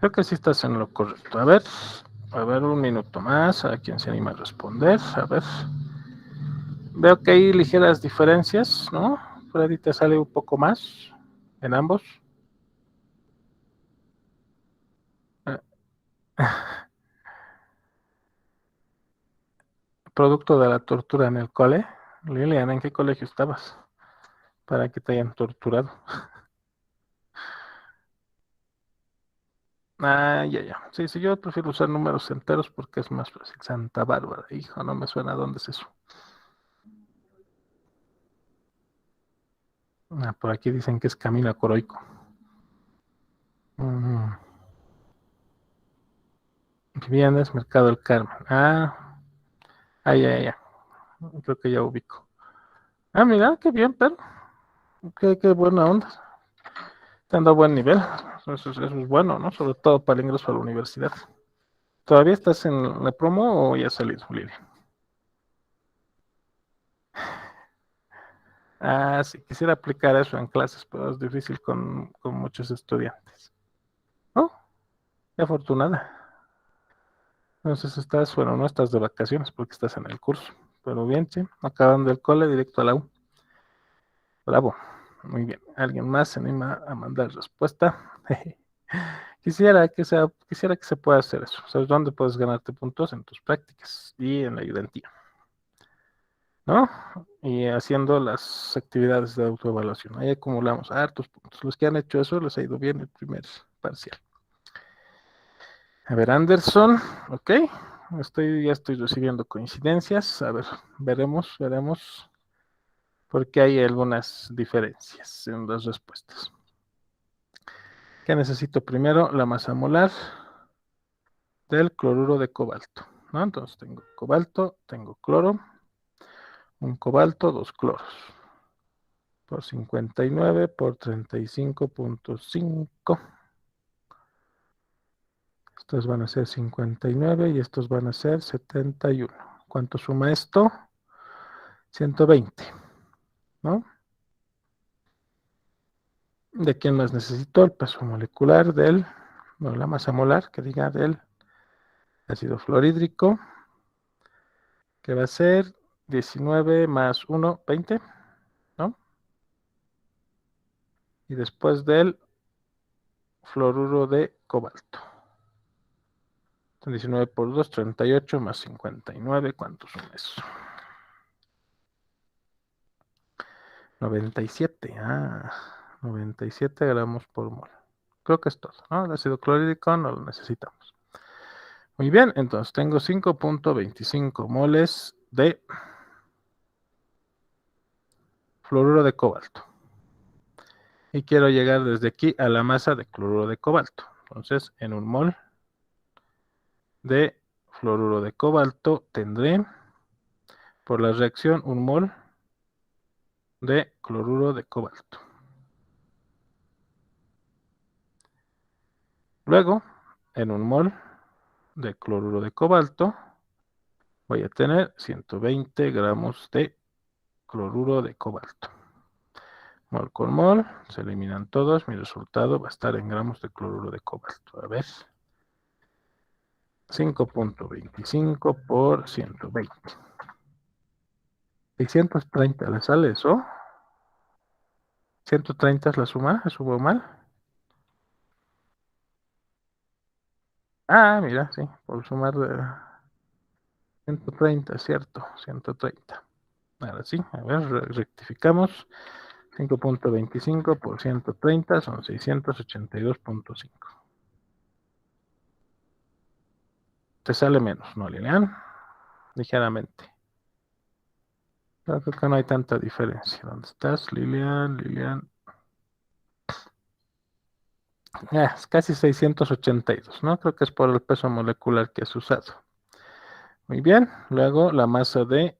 Creo que sí estás en lo correcto. A ver, un minuto más. A quien se anima a responder. A ver. Veo que hay ligeras diferencias, ¿no? Freddy te sale un poco más en ambos. Producto de la tortura en el cole. Lilian, ¿en qué colegio estabas? Para que te hayan torturado. Ah, ya, ya. Sí, sí, yo prefiero usar números enteros porque es más fácil. Santa Bárbara, hijo, no me suena dónde es eso. Ah, por aquí dicen que es Camino a Coroico. Viviendas, Mercado del Carmen. Ya, ya. Creo que ya ubico. Ah, mira, qué bien, pero qué buena onda. Te han dado buen nivel. Eso es bueno, ¿no? Sobre todo para el ingreso a la universidad. ¿Todavía estás en la promo o ya has salido, Lili? Ah, sí, quisiera aplicar eso en clases, pero es difícil con muchos estudiantes. Oh, qué afortunada. Entonces bueno, no estás de vacaciones porque estás en el curso. Pero bien, sí, acabando el cole, directo a la U. Bravo. Muy bien. ¿Alguien más se anima a mandar respuesta? Quisiera que se pueda hacer eso. ¿Sabes dónde puedes ganarte puntos? En tus prácticas y en la ayudantía, ¿no? Y haciendo las actividades de autoevaluación. Ahí acumulamos hartos puntos. Los que han hecho eso les ha ido bien el primer parcial. A ver, Anderson, ok. Ya estoy recibiendo coincidencias. A ver, veremos, porque hay algunas diferencias en las respuestas. ¿Qué necesito primero? La masa molar del cloruro de cobalto, ¿no? Entonces tengo cobalto, tengo cloro, un cobalto, dos cloros, por 59 por 35.5. Estos van a ser 59 y estos van a ser 71. ¿Cuánto suma esto? 120, ¿no? ¿De quién más necesito? El peso molecular la masa molar, que diga, del ácido fluorhídrico, que va a ser 19 más 1, 20, ¿no? Y después del fluoruro de cobalto. 19 por 2, 38 más 59, ¿cuántos son eso? 97, 97 gramos por mol. Creo que es todo, ¿no? El ácido clorhídrico no lo necesitamos. Muy bien, entonces tengo 5.25 moles de fluoruro de cobalto. Y quiero llegar desde aquí a la masa de cloruro de cobalto. Entonces, en un mol de fluoruro de cobalto tendré, por la reacción, un mol de cloruro de cobalto. Luego, en un mol de cloruro de cobalto, voy a tener 120 gramos de cloruro de cobalto. Mol con mol, se eliminan todos, mi resultado va a estar en gramos de cloruro de cobalto. A ver, 5.25 por 120. 630, ¿le sale eso? 130 es la suma, ¿subo mal? Ah, mira, sí, por sumar 130, cierto, 130. Ahora sí, a ver, rectificamos. 5.25 por 130 son 682.5. Te sale menos, ¿no, Lilian? Ligeramente. Creo que no hay tanta diferencia. ¿Dónde estás, Lilian? Es casi 682, ¿no? Creo que es por el peso molecular que has usado. Muy bien. Luego la masa de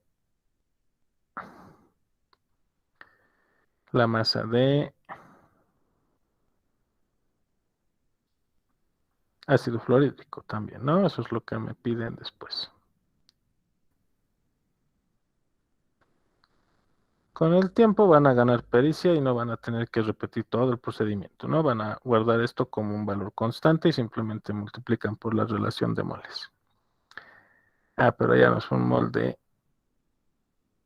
ácido fluorhídrico también, ¿no? Eso es lo que me piden después. Con el tiempo van a ganar pericia y no van a tener que repetir todo el procedimiento, ¿no? Van a guardar esto como un valor constante y simplemente multiplican por la relación de moles. Pero ya no es un mol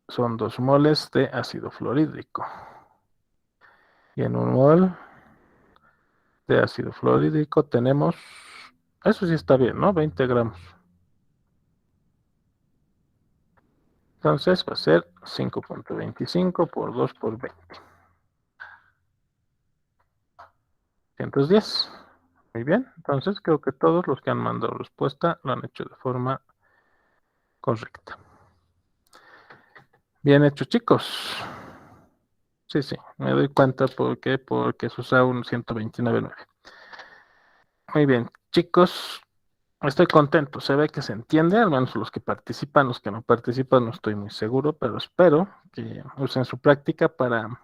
son 2 moles de ácido fluorhídrico. Y en un mol de ácido fluorhídrico tenemos, eso sí está bien, ¿no? 20 gramos. Entonces va a ser 5.25 por 2 por 20. 110. Muy bien, entonces creo que todos los que han mandado respuesta lo han hecho de forma correcta. Bien hecho, chicos. Sí, me doy cuenta porque se usa un 129.9. Muy bien, chicos, estoy contento. Se ve que se entiende, al menos los que participan, los que no participan, no estoy muy seguro, pero espero que usen su práctica para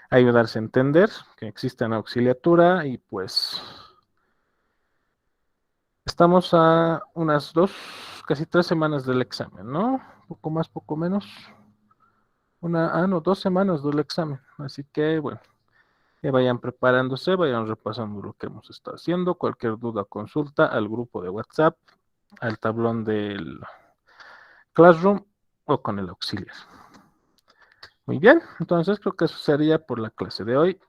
ayudarse a entender que existe una auxiliatura y pues estamos a unas 2, casi 3 semanas del examen, ¿no? Poco más, poco menos. no, 2 semanas del examen. Así que, bueno, que vayan preparándose, vayan repasando lo que hemos estado haciendo. Cualquier duda, consulta al grupo de WhatsApp, al tablón del Classroom o con el auxiliar. Muy bien, entonces creo que eso sería por la clase de hoy.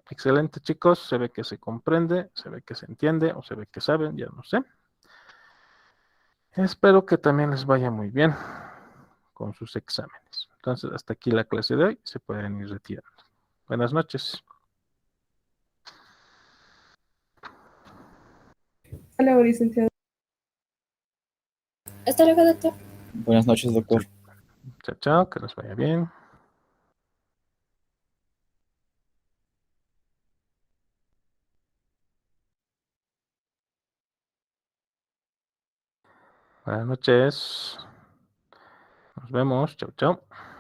Excelente, chicos. Se ve que se comprende, se ve que se entiende o se ve que saben, ya no sé. Espero que también les vaya muy bien con sus exámenes. Entonces, hasta aquí la clase de hoy. Se pueden ir retirando. Buenas noches. Hola, licenciado. Hasta luego, doctor. Buenas noches, doctor. Chao, chao, que les vaya bien. Buenas noches. Nos vemos. Chao, chao.